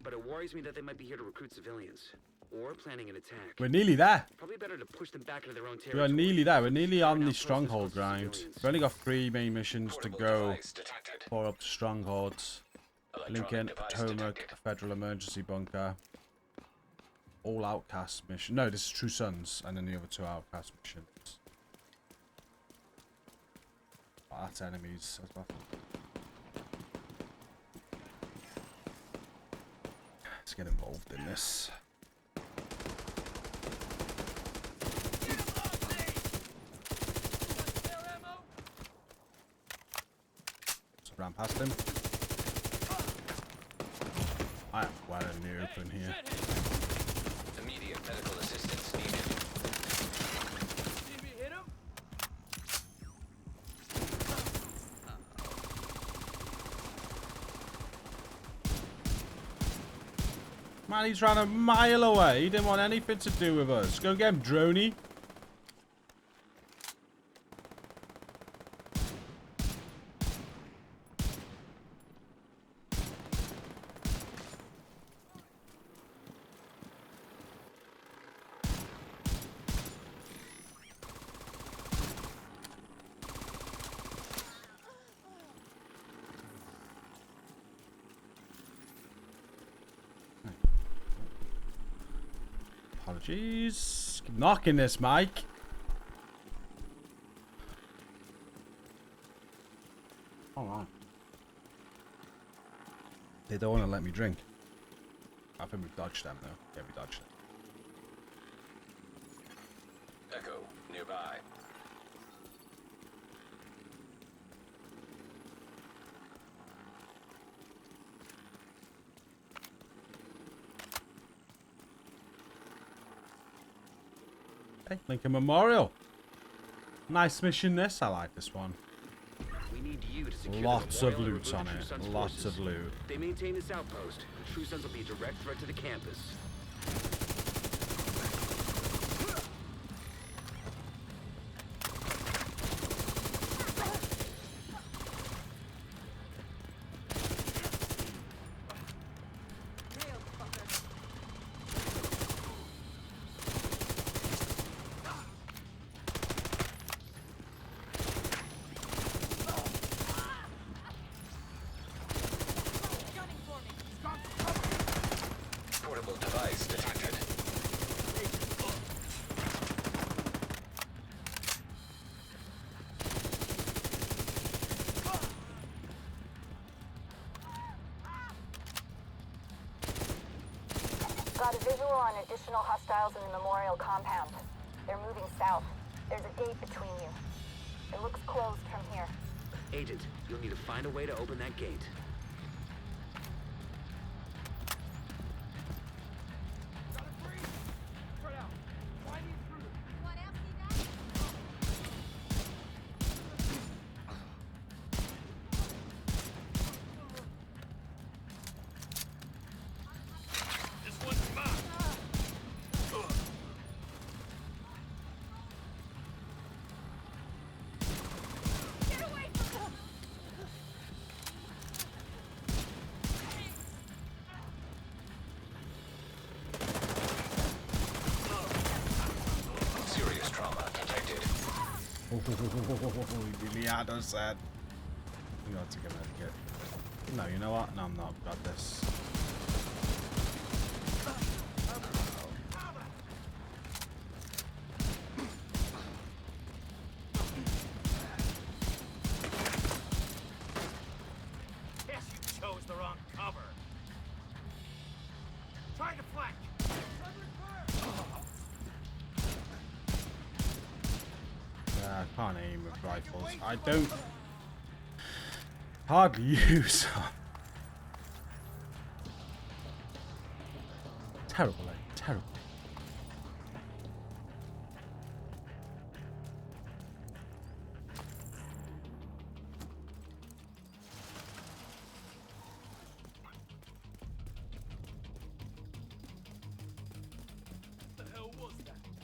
But it worries me that they might be here to recruit civilians. Or planning an attack. We're nearly there. Probably better to push them back into their own We territory. are nearly there. We're nearly on Now the close stronghold to grind. civilians. We've only got 3 main missions to Portable go device detected. for up to strongholds. Electronic Lincoln, device Potomac, detected. Federal Emergency Bunker. All Outcast mission. No, this is True Sons, and then the other 2 Outcast missions. Oh, that's enemies as well. Let's get involved in this. Let's ram past him. I am well in the open here. Immediate medical assistance needed. Man, he's ran a mile away. He didn't want anything to do with us. Go get him, droney. Apologies. Keep knocking this, Mike. Alright. They don't want to let me drink. I think we've dodged them though. Yeah, we dodged them. Echo, nearby. Hey, Lincoln Memorial. Nice mission this. I like this one. We need you to secure Lots the of memorial and loot on remove it. True Sons Lots forces. of loot. They maintain this outpost, and True Sons will be a direct threat to the campus. Portable device detected. Got a visual on additional hostiles in the memorial compound. They're moving south. There's a gate between you. It looks closed from here. Agent, you'll need to find a way to open that gate. Serious trauma detected. Really hard on said. I'm gonna take a medikit. No, you know what? No, I'm not. Got this. Guess you chose the wrong cover. Try to flank. I can't aim with rifles. I don't hardly use them. Terrible, eh? Terrible.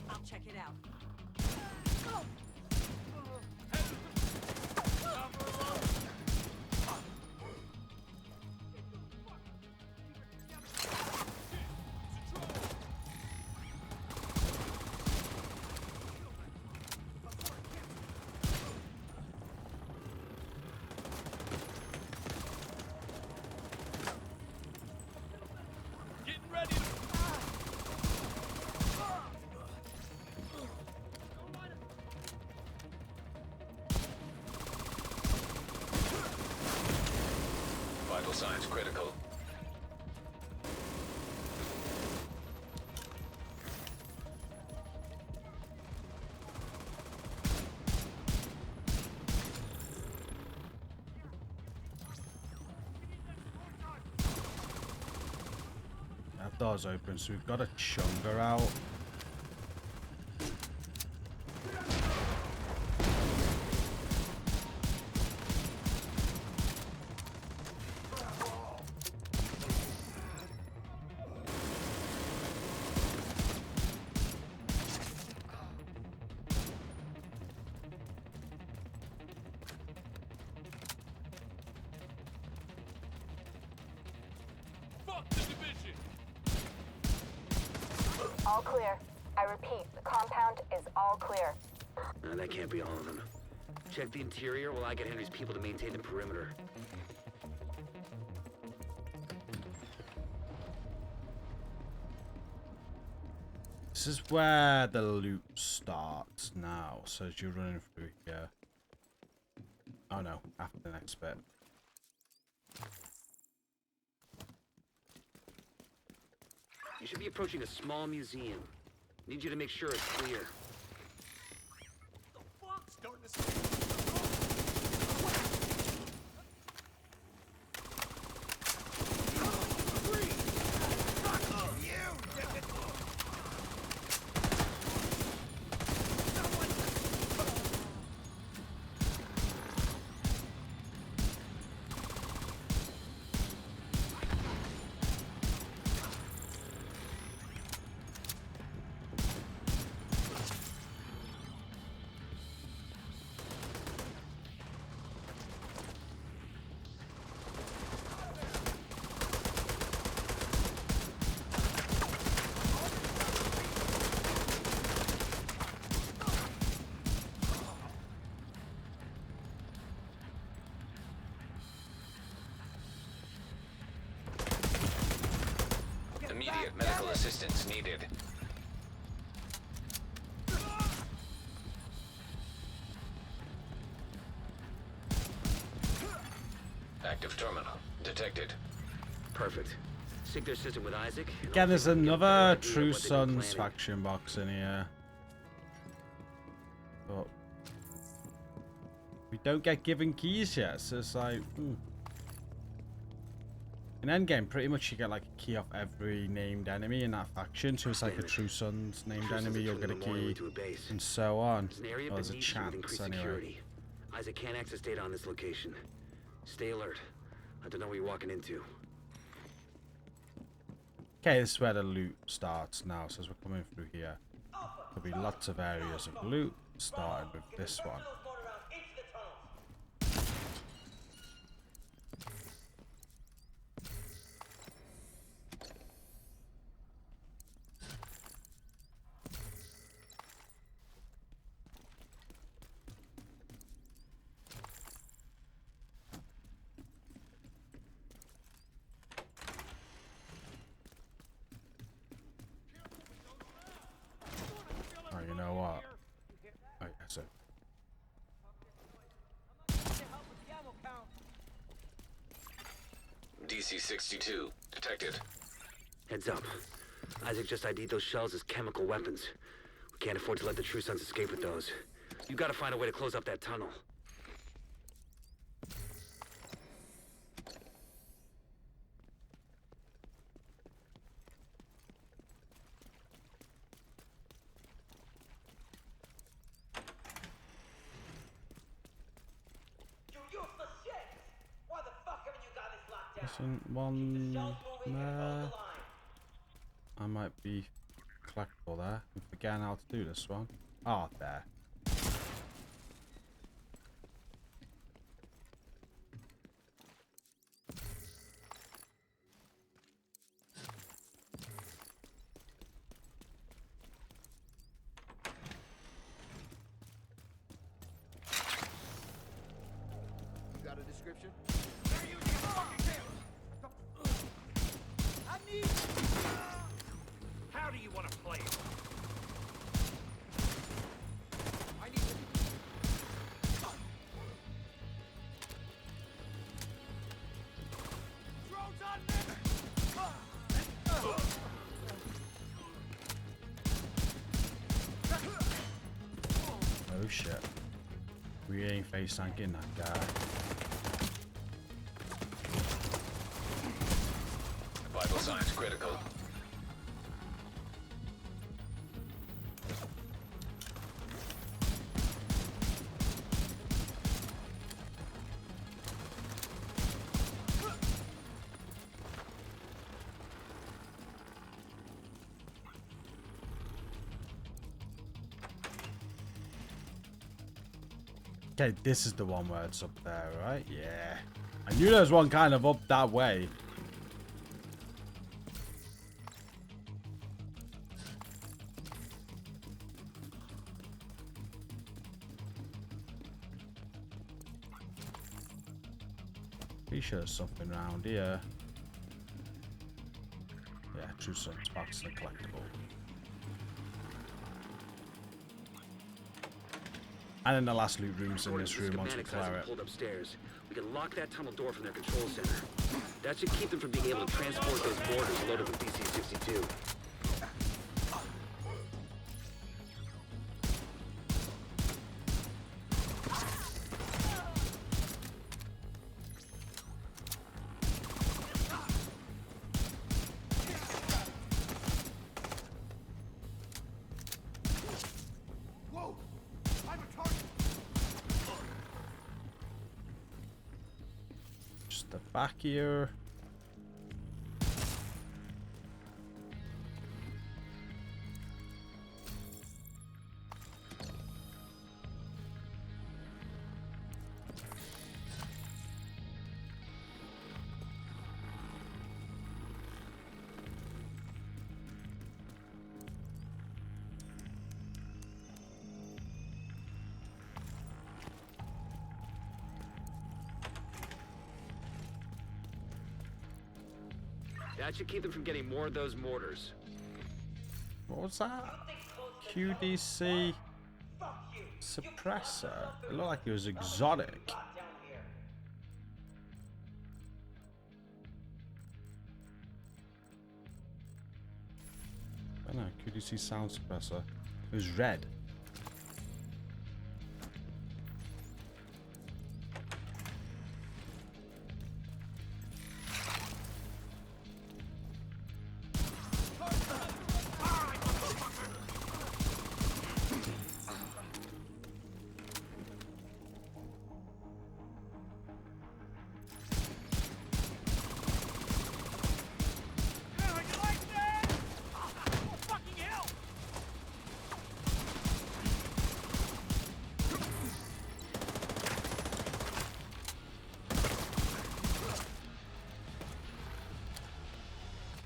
I'll check it out. Vital signs critical. That door's open, so we've got a chunga out. All clear. I repeat, the compound is all clear. That can't be all of them. Check the interior while I get Henry's people to maintain the perimeter. This is where the loot starts now. So as you're running through here. Oh no, after the next bit. You should be approaching a small museum. Need you to make sure it's clear. Immediate medical assistance needed. Active terminal detected. Perfect. Sync their system with Isaac. and Again, I'll there's see if we can get a better another idea of True what they've been Sons planning. faction box in here. But we don't get given keys yet, so it's like, in Endgame, pretty much you get like a key off every named enemy in that faction. So it's like a True Sons named True Sons enemy, have you'll turned get a the memorial key, into a base. and so on. There's an area Or there's a beneath you with chance increased anyway. security. Isaac can't access data on this location. Stay alert. I don't know what you're walking into. Okay, this is where the loot starts now. So as we're coming through here, there'll be lots of areas of loot, starting with this one. Oh, you know what? Oh, yeah, so DC-62 detected. Heads up. Isaac just ID'd those shells as chemical weapons. We can't afford to let the True Sons escape with those. You gotta find a way to close up that tunnel. isn't one there. I might be collectible there. I'm forgetting how to do this one. Ah, there. Got a description? How do you want to play it? I need drones on Oh shit. We ain't face tanking that guy. Vital signs critical. Okay, this is the one where it's up there, right? Yeah. I knew there was one kind of up that way. Pretty sure there's something around here. Yeah, True Sons box and collectible. And then the last loot room's in this room once we clear it. Pulled upstairs. We can lock that tunnel door from their control center. That should keep them from being able to transport those mortars loaded with DC-62. Step back here. That should keep them from getting more of those mortars. What was that? QDC suppressor. It looked like it was exotic. I don't know, QDC sound suppressor. It was red.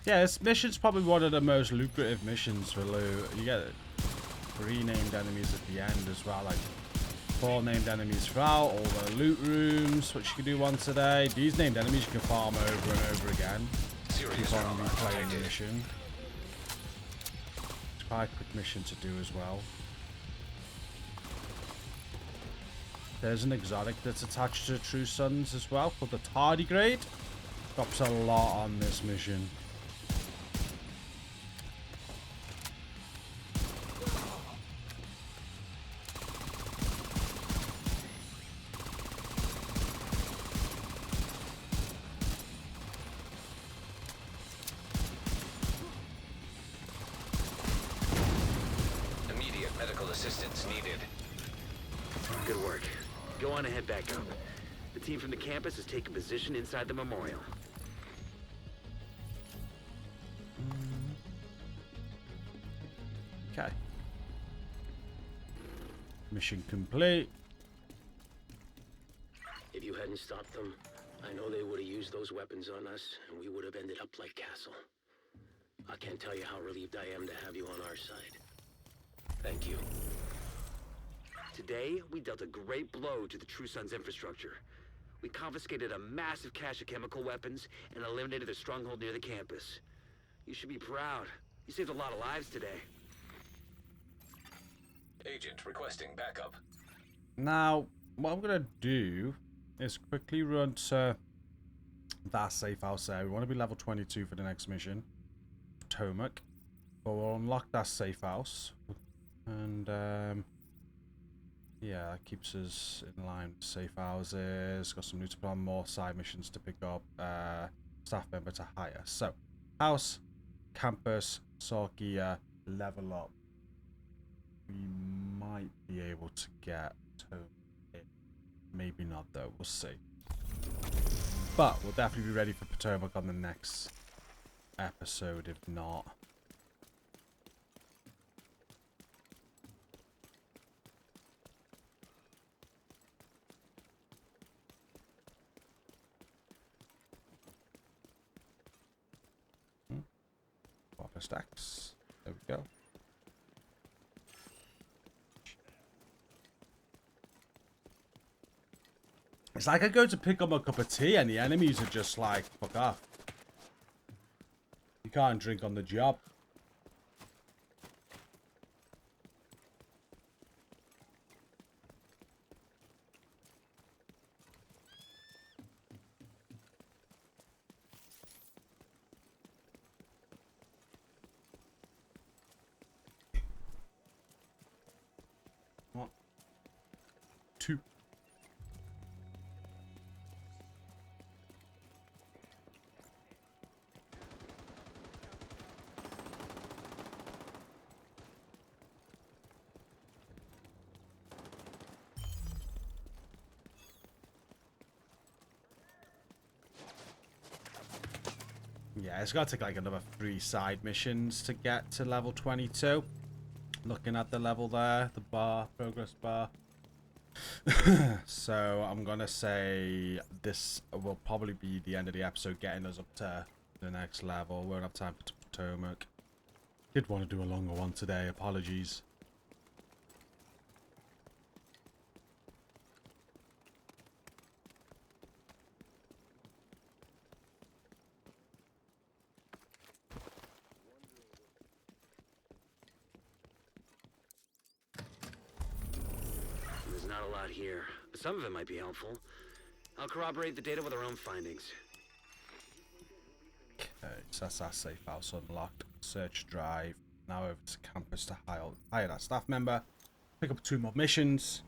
Yeah, this mission's probably one of the most lucrative missions for loot. You get 3 named enemies at the end as well, like 4 named enemies throughout, all the loot rooms, which you can do once a day. These named enemies you can farm over and over again. Keep on replaying the mission. It's quite a quick mission to do as well. There's an exotic that's attached to the True Sons as well, called the Tardigrade. Drops a lot on this mission. Immediate medical assistance needed. Good work. Go on and head back up. The team from the campus has taken position inside the memorial. Okay. Mission complete. If you hadn't stopped them, I know they would have used those weapons on us, and we would have ended up like Castle. I can't tell you how relieved I am to have you on our side. Thank you. Today, we dealt a great blow to the True Sons infrastructure. We confiscated a massive cache of chemical weapons and eliminated their stronghold near the campus. You should be proud. You saved a lot of lives today. Agent requesting backup. Now, what I'm going to do is quickly run to that safe house there. We want to be level 22 for the next mission. Potomac. But we'll unlock that safe house. And, yeah, that keeps us in line with safe houses. Got some new to plan, more side missions to pick up. Staff member to hire. So, house, campus, Sorkia, level up. We might be able to get Potomac. Maybe not though, we'll see. But we'll definitely be ready for Potomac on the next episode, if not. Water stacks. There we go. It's like I go to pick up a cup of tea and the enemies are just like, fuck off. You can't drink on the job. One, two. Yeah, it's got to take like another 3 side missions to get to level 22. Looking at the level there, the bar, progress bar. So I'm gonna say this will probably be the end of the episode, getting us up to the next level. We won't have time for Potomac. Did want to do a longer one today, apologies. There's not a lot here, but some of it might be helpful. I'll corroborate the data with our own findings. Okay, so that's our safe house unlocked. Search drive. Now over to campus to hire that staff member. Pick up 2 more missions.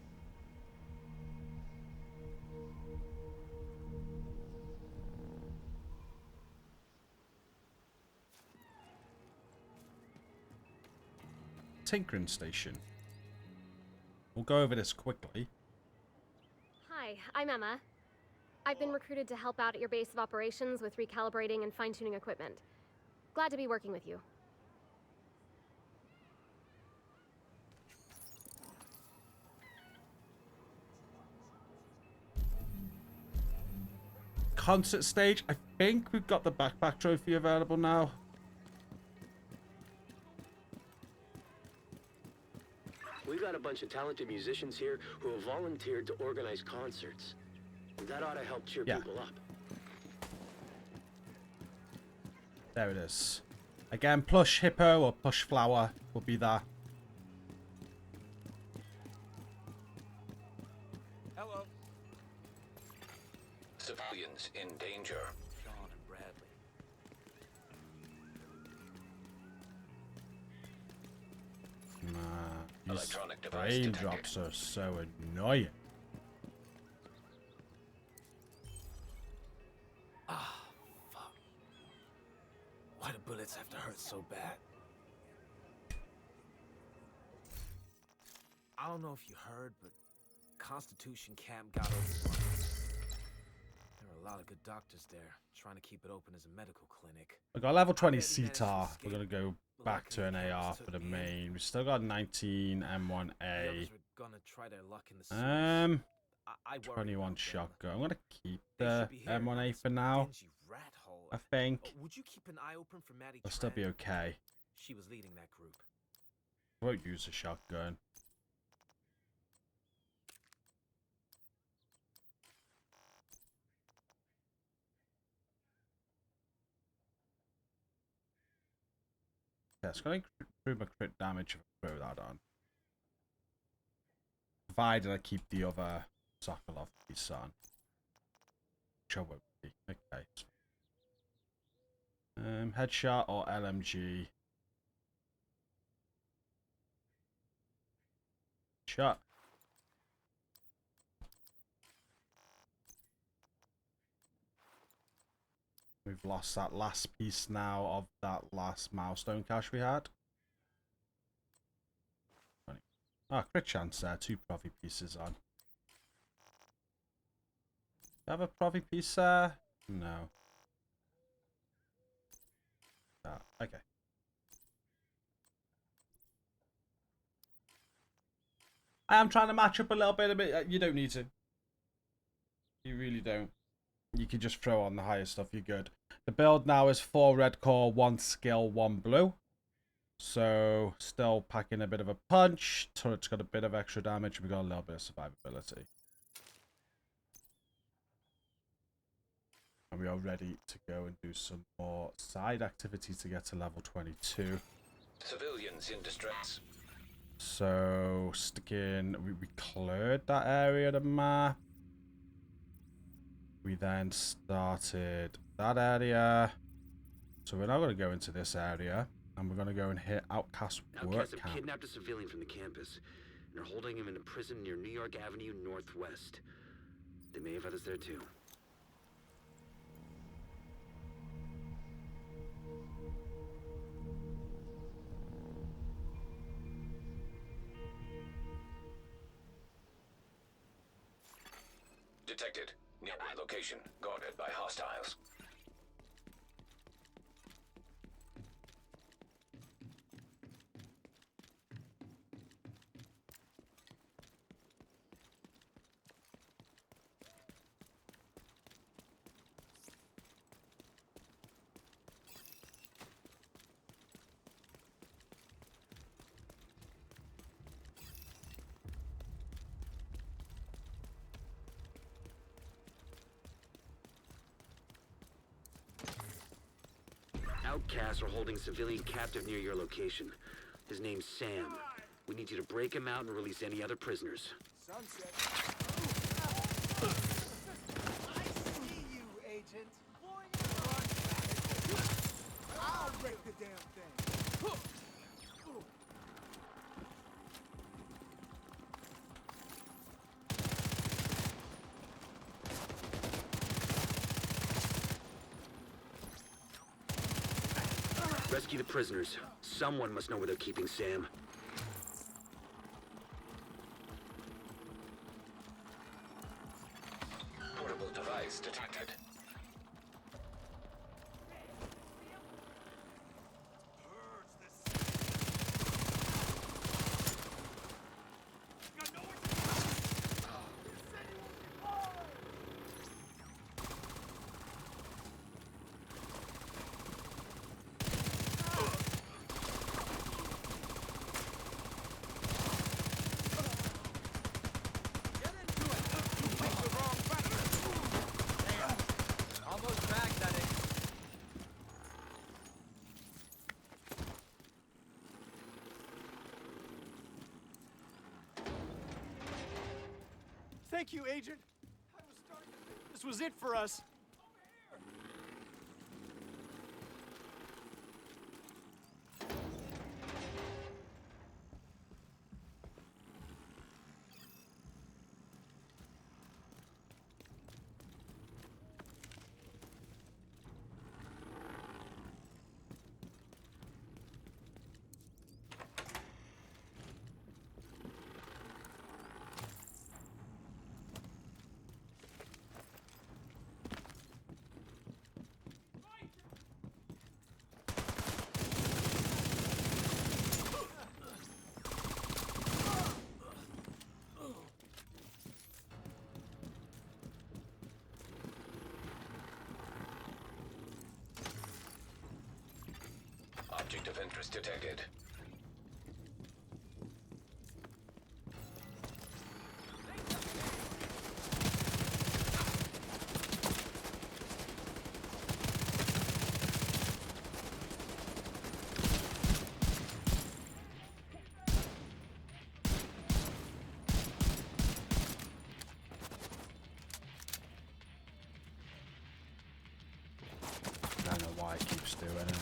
Tinkering station. We'll go over this quickly. Hi, I'm Emma. I've been recruited to help out at your base of operations with recalibrating and fine-tuning equipment. Glad to be working with you. Concert stage. I think we've got the backpack trophy available now. We got a bunch of talented musicians here who have volunteered to organize concerts. That ought to help cheer people up. There it is. Again, plush hippo or plush flower will be there. Hello. Civilians in danger. Sean and Bradley. Nah, these Electronic device raindrops are so annoying. Ah, fuck. Why do bullets have to hurt so bad? I don't know if you heard, but Constitution Camp got overrun. There are a lot of good doctors there, trying to keep it open as a medical clinic. We've got level 20 CTAR. We're going to go back to an AR for the main. We've still got 19 M1A. 21 shotgun. I'm going to keep the M1A for now. I think. Would you keep an eye open for Maddie? I'll still be okay. She was leading that group. I won't use a shotgun. Yeah, it's going to improve my crit damage if I throw that on. Provided I keep the other Sokolov piece on. Which I won't be. Okay. Headshot or LMG. Shot. We've lost that last piece now of that last milestone cache we had. Ah, crit chance there. 2 profi pieces on. Have a profi piece there? No. Ah, okay. I am trying to match up a little bit. You don't need to. You really don't. You can just throw on the higher stuff. You're good. The build now is 4 red core, 1 skill, 1 blue. So, still packing a bit of a punch. Turret's got a bit of extra damage. We've got a little bit of survivability. And we are ready to go and do some more side activities to get to level 22. Civilians in distress. So, sticking... We cleared that area of the map. We then started that area. So we're now going to go into this area. And we're going to go and hit Outcast Work Outcasts Camp. have kidnapped a civilian from the campus and are holding him in a prison near New York Avenue Northwest. They may have others there too. Detected. Nearby location. Guarded by hostiles. outcasts are holding a civilian captive near your location. His name's Sam. We need you to break him out and release any other prisoners. Sunset. I see you, Agent. I'll wreck the damn thing. Rescue the prisoners. Someone must know where they're keeping Sam. Portable device detected. Thank you, Agent. I was starting to think this was it for us. Object of interest detected. I don't know why it keeps doing it.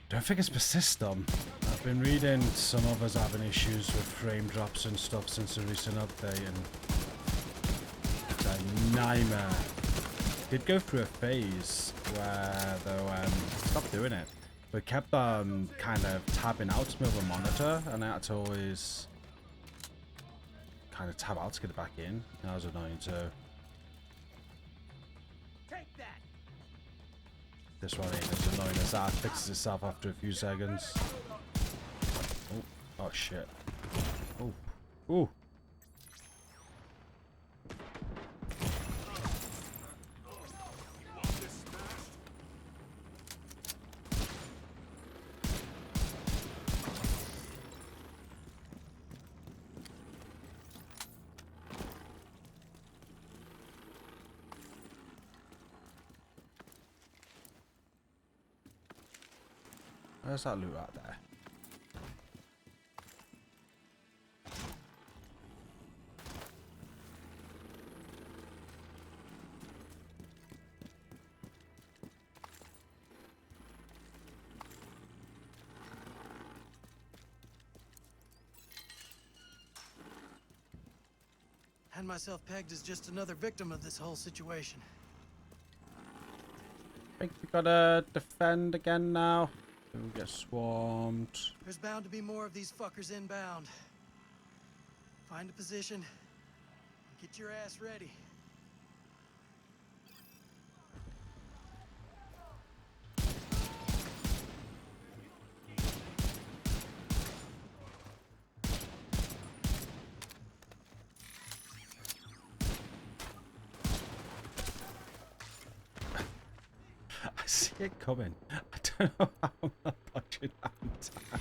Don't think it's the system. I've been reading some others having issues with frame drops and stuff since the recent update, and it's a nightmare. Did go through a phase where though stopped doing it, but kept kind of tabbing out to me with a monitor, and I had to always kind of tab out to get it back in. That was annoying too. This one ain't as annoying as that. Fixes itself after a few seconds. Oh, oh shit. Oh, ooh. Where's that loot out there? Had myself pegged as just another victim of this whole situation. Think we gotta defend again now. We'll get swarmed. There's bound to be more of these fuckers inbound. Find a position and get your ass ready. I see it coming. I don't know how I'm not punching that in time.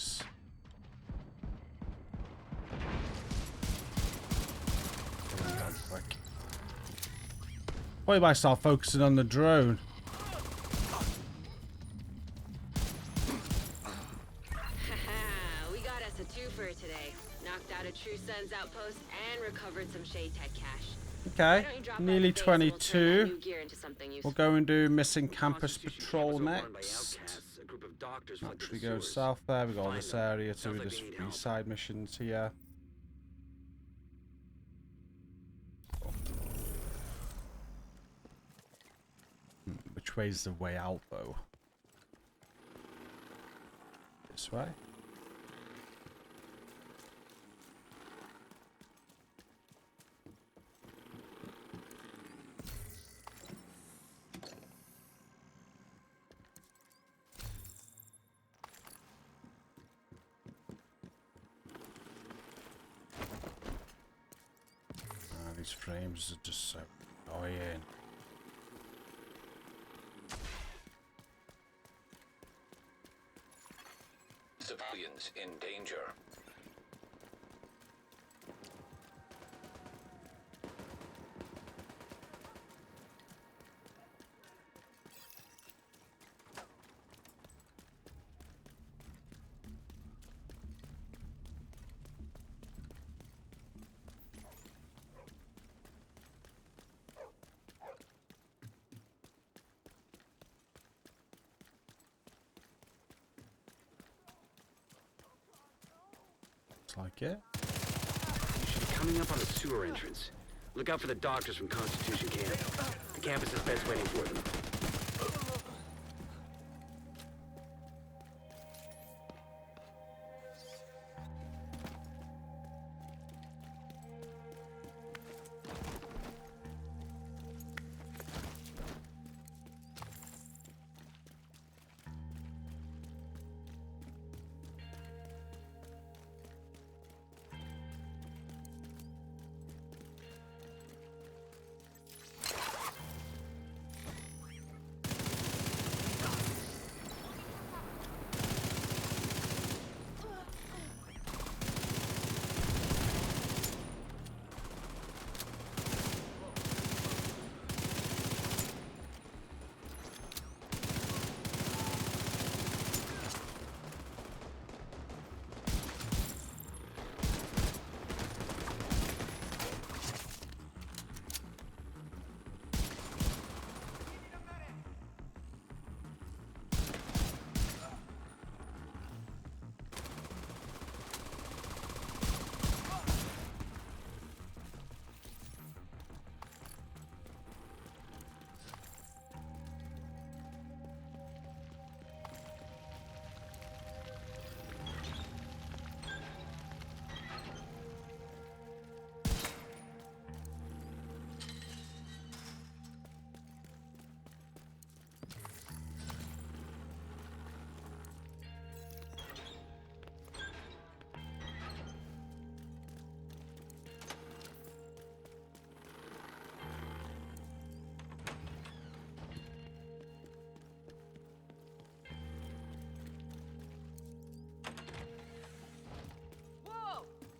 these. Quick. Why am I start focusing on the drone? We got us a twofer today. Knocked out a True Sun's outpost and recovered some Shade Tech cash. Okay, nearly 22. We'll go and do missing campus patrol next. Actually go south there. We got this area to do this side missions here. Which way's the way out though? This way? These frames are just so annoying. Civilians in danger. Like it. You should be coming up on the sewer entrance. Look out for the doctors from Constitution Camp. The campus is best waiting for them.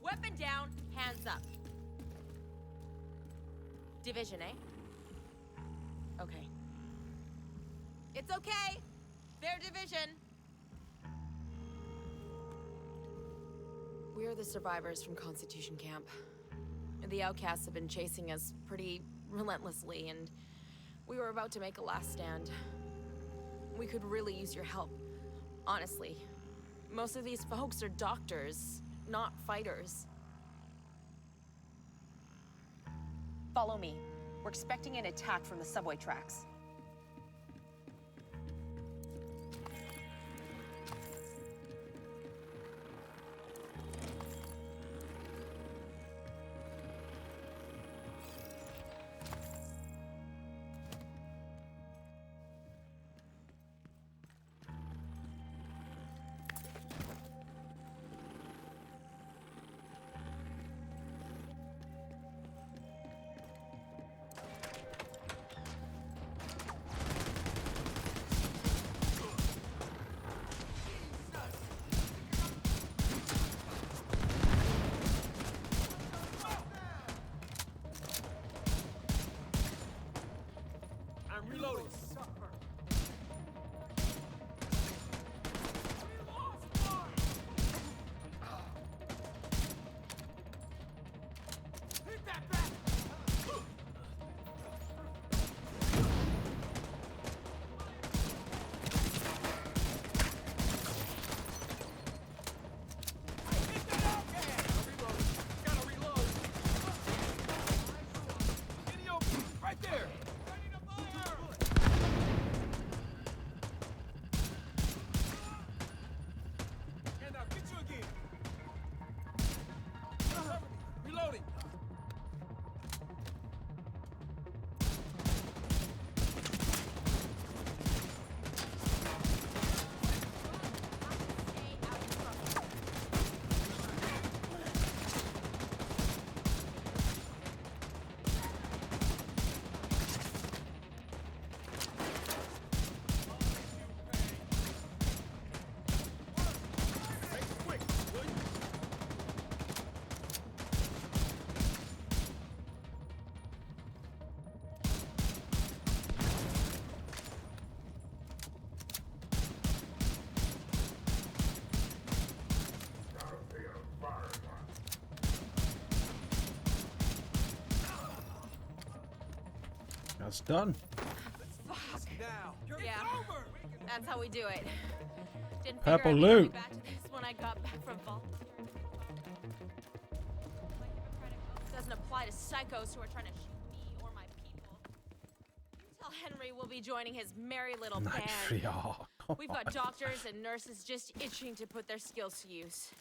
Weapon down, hands up. Division, eh? Okay. It's okay. Their division. We're the survivors from Constitution Camp. The outcasts have been chasing us pretty relentlessly, and we were about to make a last stand. We could really use your help, honestly. Most of these folks are doctors, not fighters. Follow me. We're expecting an attack from the subway tracks. That's done. Fuck. Yeah, that's how we do it. Didn't Purple figure I'd be loot. coming back to this when I got back from Vault. Doesn't apply to psychos who are trying to shoot me or my people. You tell Henry we'll be joining his merry little band. We've got doctors and nurses just itching to put their skills to use.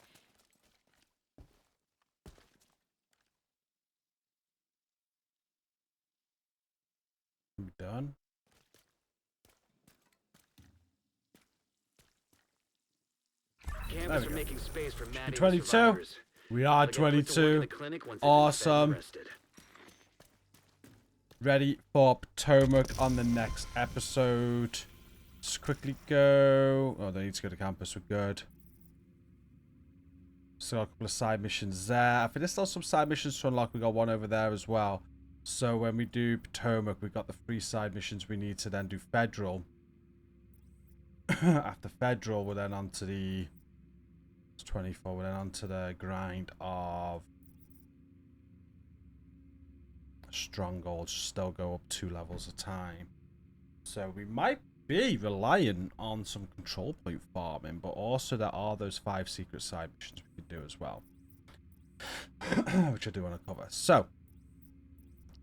I'm done. Campus are making space for Maddie and 22. survivors. We are They'll get put to work in 22. the clinic once they've been fed and Awesome. rested. Ready for Potomac on the next episode. Just quickly go. Oh, they need to go to campus. We're good. Still got a couple of side missions there. I think there's still some side missions to unlock. We got one over there as well. So when we do Potomac, we've got the 3 side missions we need to then do Federal. After Federal, we're then on to the... It's 24. We're then on to the grind of... Strongholds. Still go up 2 levels at a time. So we might be reliant on some control point farming, but also there are those 5 secret side missions we can do as well. Which I do want to cover. So,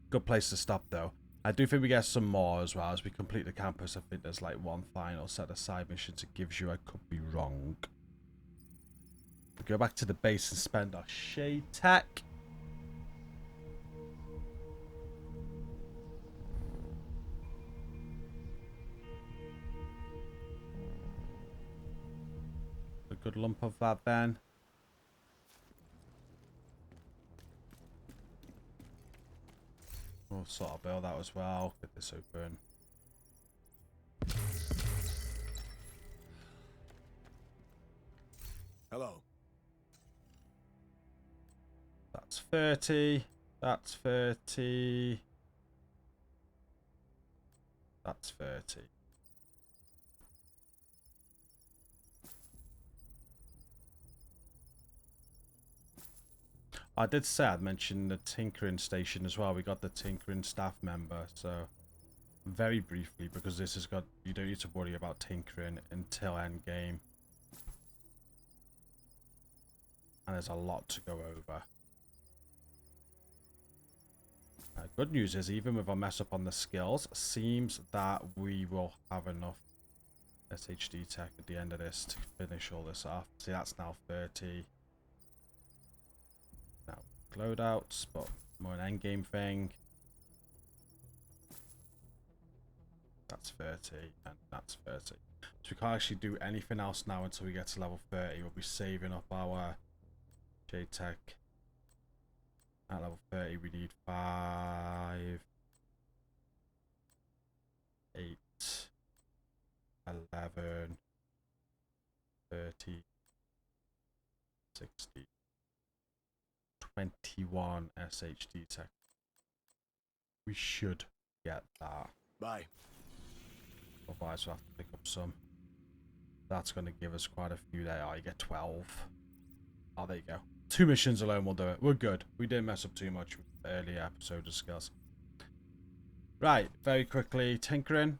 good place to stop though. I do think we get some more as well as we complete the campus. I think there's like one final set of side missions it gives you. I could be wrong. We go back to the base and spend our shade tech. A good lump of that then. We'll sort of build that as well. Get this open. Hello. That's 30. That's 30. That's 30. I did say I'd mention the tinkering station as well. We got the tinkering staff member, so very briefly, because this has got, you don't need to worry about tinkering until end game. And there's a lot to go over. Good news is, even with a mess up on the skills, seems that we will have enough SHD tech at the end of this to finish all this off. See, that's now 30. Now, loadouts, but more an end game thing. That's 30, and that's 30. So we can't actually do anything else now until we get to level 30. We'll be saving up our J-Tech. At level 30, we need 5, 8, 11, 30, 60, 21 SHD tech. We should get that. Bye. Otherwise, we'll have to pick up some. That's going to give us quite a few there. Oh, you get 12. Oh, there you go. 2 missions alone will do it. We're good. We didn't mess up too much with the earlier episode of skills. Right, very quickly. Tinkering.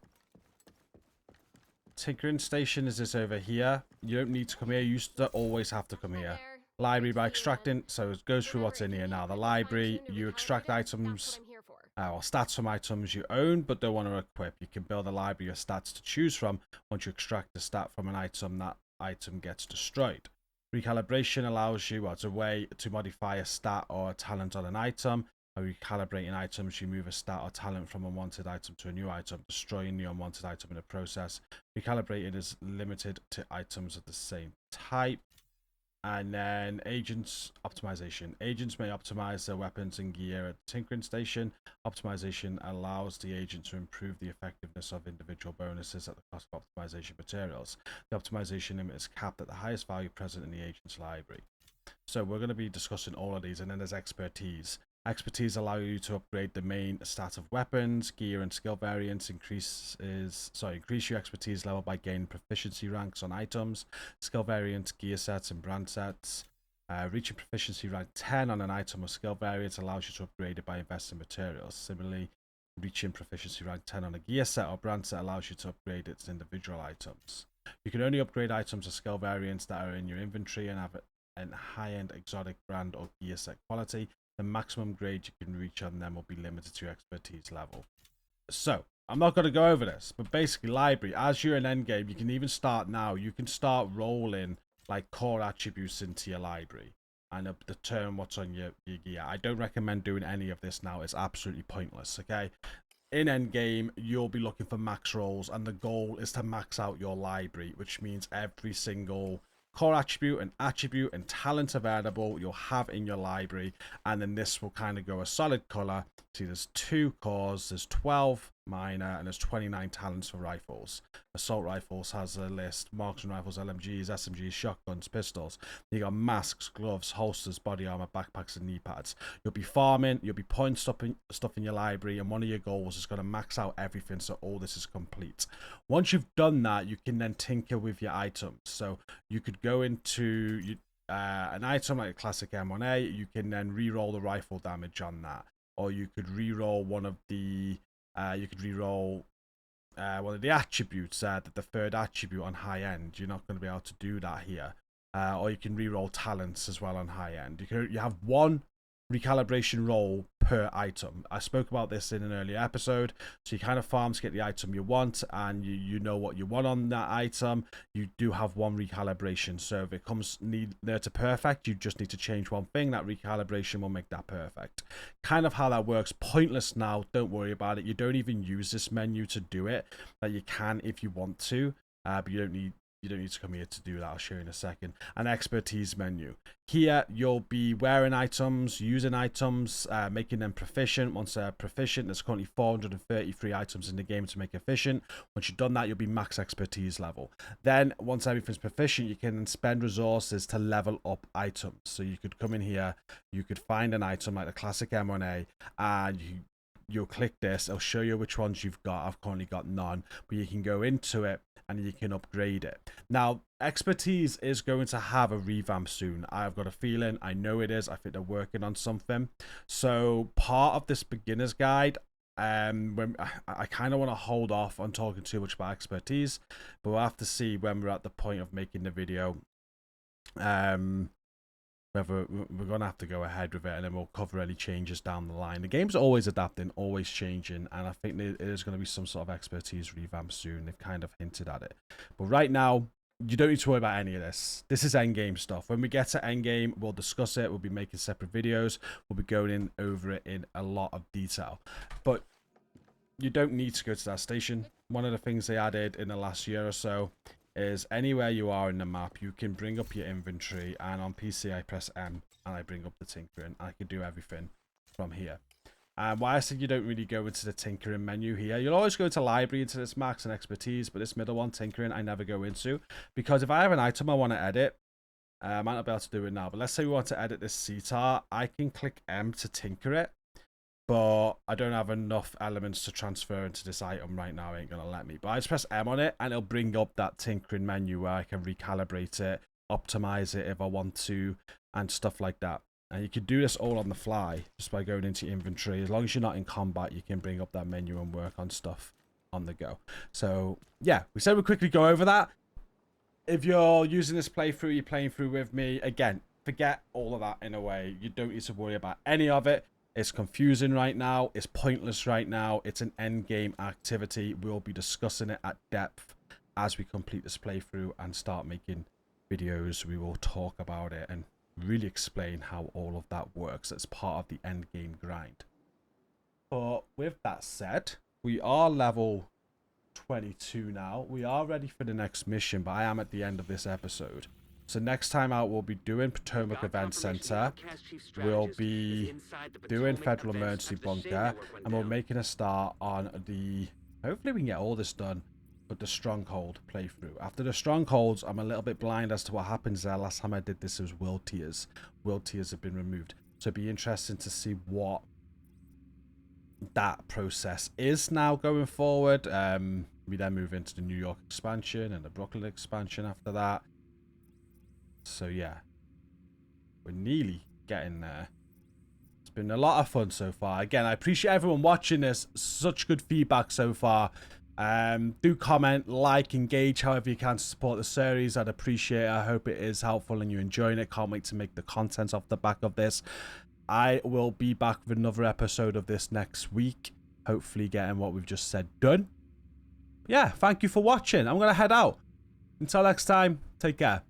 Tinkering station is this over here. You don't need to come here. You used to always have to come here. Library by extracting. So it goes through what's in here now. The library, you extract items. Or stats from items you own but don't want to equip. You can build a library of stats to choose from. Once you extract a stat from an item, that item gets destroyed. Recalibration allows you, well, it's a way to modify a stat or a talent on an item. By recalibrating items, you move a stat or talent from a wanted item to a new item, destroying the unwanted item in the process. Recalibrating is limited to items of the same type. And then agents optimization. Agents may optimize their weapons and gear at the tinkering station. Optimization allows the agent to improve the effectiveness of individual bonuses at the cost of optimization materials. The optimization limit is capped at the highest value present in the agent's library. So we're going to be discussing all of these, and then there's expertise. Expertise allow you to upgrade the main stat of weapons, gear, and skill variants. Increase your expertise level by gaining proficiency ranks on items, skill variants, gear sets, and brand sets. Reaching proficiency rank 10 on an item or skill variant allows you to upgrade it by investing in materials. Similarly, Reaching proficiency rank 10 on a gear set or brand set allows you to upgrade its individual items. You can only upgrade items or skill variants that are in your inventory and have a high-end exotic brand or gear set quality. The maximum grade you can reach on them will be limited to your expertise level. So, I'm not going to go over this, but basically library, as you're in endgame, you can even start now. You can start rolling like core attributes into your library and determine what's on your gear. I don't recommend doing any of this now. It's absolutely pointless, okay? In endgame, you'll be looking for max rolls, and the goal is to max out your library, which means every single core attribute and talent available you'll have in your library, and then this will kind of go a solid color. See, there's 2 cores, there's 12 minor, and there's 29 talents for rifles. Assault rifles has a list, marksman rifles, LMGs, SMGs, shotguns, pistols. You got masks, gloves, holsters, body armor, backpacks, and knee pads. You'll be farming, you'll be putting stuff in your library, and one of your goals is going to max out everything so all this is complete. Once you've done that, you can then tinker with your items. So you could go into an item like a classic M1A, you can then re-roll the rifle damage on that, or you could re-roll one of the one of the attributes, the third attribute on high end. You're not going to be able to do that here. Or you can re-roll talents as well on high end. You have 1 recalibration roll per item. I spoke about this in an earlier episode. So you kind of farm to get the item you want, and you know what you want on that item. You do have 1 recalibration. So if it comes near to perfect, you just need to change 1 thing. That recalibration will make that perfect. Kind of how that works. Pointless now. Don't worry about it. You don't even use this menu to do it. That you can if you want to, but you don't need to come here to do that. I'll show you in a second. An expertise menu. Here, you'll be wearing items, using items, making them proficient. Once they're proficient, there's currently 433 items in the game to make efficient. Once you've done that, you'll be max expertise level. Then, once everything's proficient, you can spend resources to level up items. So you could come in here, you could find an item like the classic M1A, and you'll click this. It'll show you which ones you've got. I've currently got none, but you can go into it and you can upgrade it. Now, expertise is going to have a revamp soon. I've got a feeling. I know it is. I think they're working on something. So part of this beginner's guide, when I kind of want to hold off on talking too much about expertise, but we'll have to see when we're at the point of making the video. Whether we're going to have to go ahead with it, and then we'll cover any changes down the line. The game's always adapting, always changing, and I think there is going to be some sort of expertise revamp soon. They've kind of hinted at it. But right now, you don't need to worry about any of this. This is endgame stuff. When we get to endgame, we'll discuss it. We'll be making separate videos. We'll be going over it in a lot of detail. But you don't need to go to that station. One of the things they added in the last year or so is anywhere you are in the map, you can bring up your inventory, and on PC I press M and I bring up the tinkering. I can do everything from here. And why I said you don't really go into the tinkering menu here, you'll always go to library, into this max and expertise, but this middle one, tinkering, I never go into, because if I have an item I want to edit, I might not be able to do it now, but let's say we want to edit this CTAR, I can click M to tinker it, but I don't have enough elements to transfer into this item right now. It ain't gonna let me. But I just press M on it, and it'll bring up that tinkering menu where I can recalibrate it, optimize it if I want to, and stuff like that. And you can do this all on the fly just by going into your inventory. As long as you're not in combat, you can bring up that menu and work on stuff on the go. So yeah, we said we'd quickly go over that. If you're using this playthrough, you're playing through with me, again, forget all of that in a way. You don't need to worry about any of it. It's confusing right now. It's pointless right now. It's an end game activity. We'll be discussing it at depth as we complete this playthrough and start making videos. We will talk about it and really explain how all of that works as part of the end game grind. But with that said, we are level 22 now. We are ready for the next mission, but I am at the end of this episode. So next time out, we'll be doing Potomac Event Center. We'll be doing Federal Emergency Bunker, and we're making a start on the, hopefully we can get all this done, but the Stronghold playthrough. After the Strongholds, I'm a little bit blind as to what happens there. Last time I did this, it was World Tiers. World Tiers have been removed. So it'd be interesting to see what that process is now going forward. We then move into the New York expansion and the Brooklyn expansion after that. So yeah, we're nearly getting there. It's been a lot of fun so far. Again, I appreciate everyone watching this. Such good feedback so far. Do comment, like, engage however you can to support the series. I'd appreciate it. I hope it is helpful and you're enjoying it. Can't wait to make the content off the back of this. I will be back with another episode of this next week. Hopefully getting what we've just said done. Yeah, thank you for watching. I'm going to head out. Until next time, take care.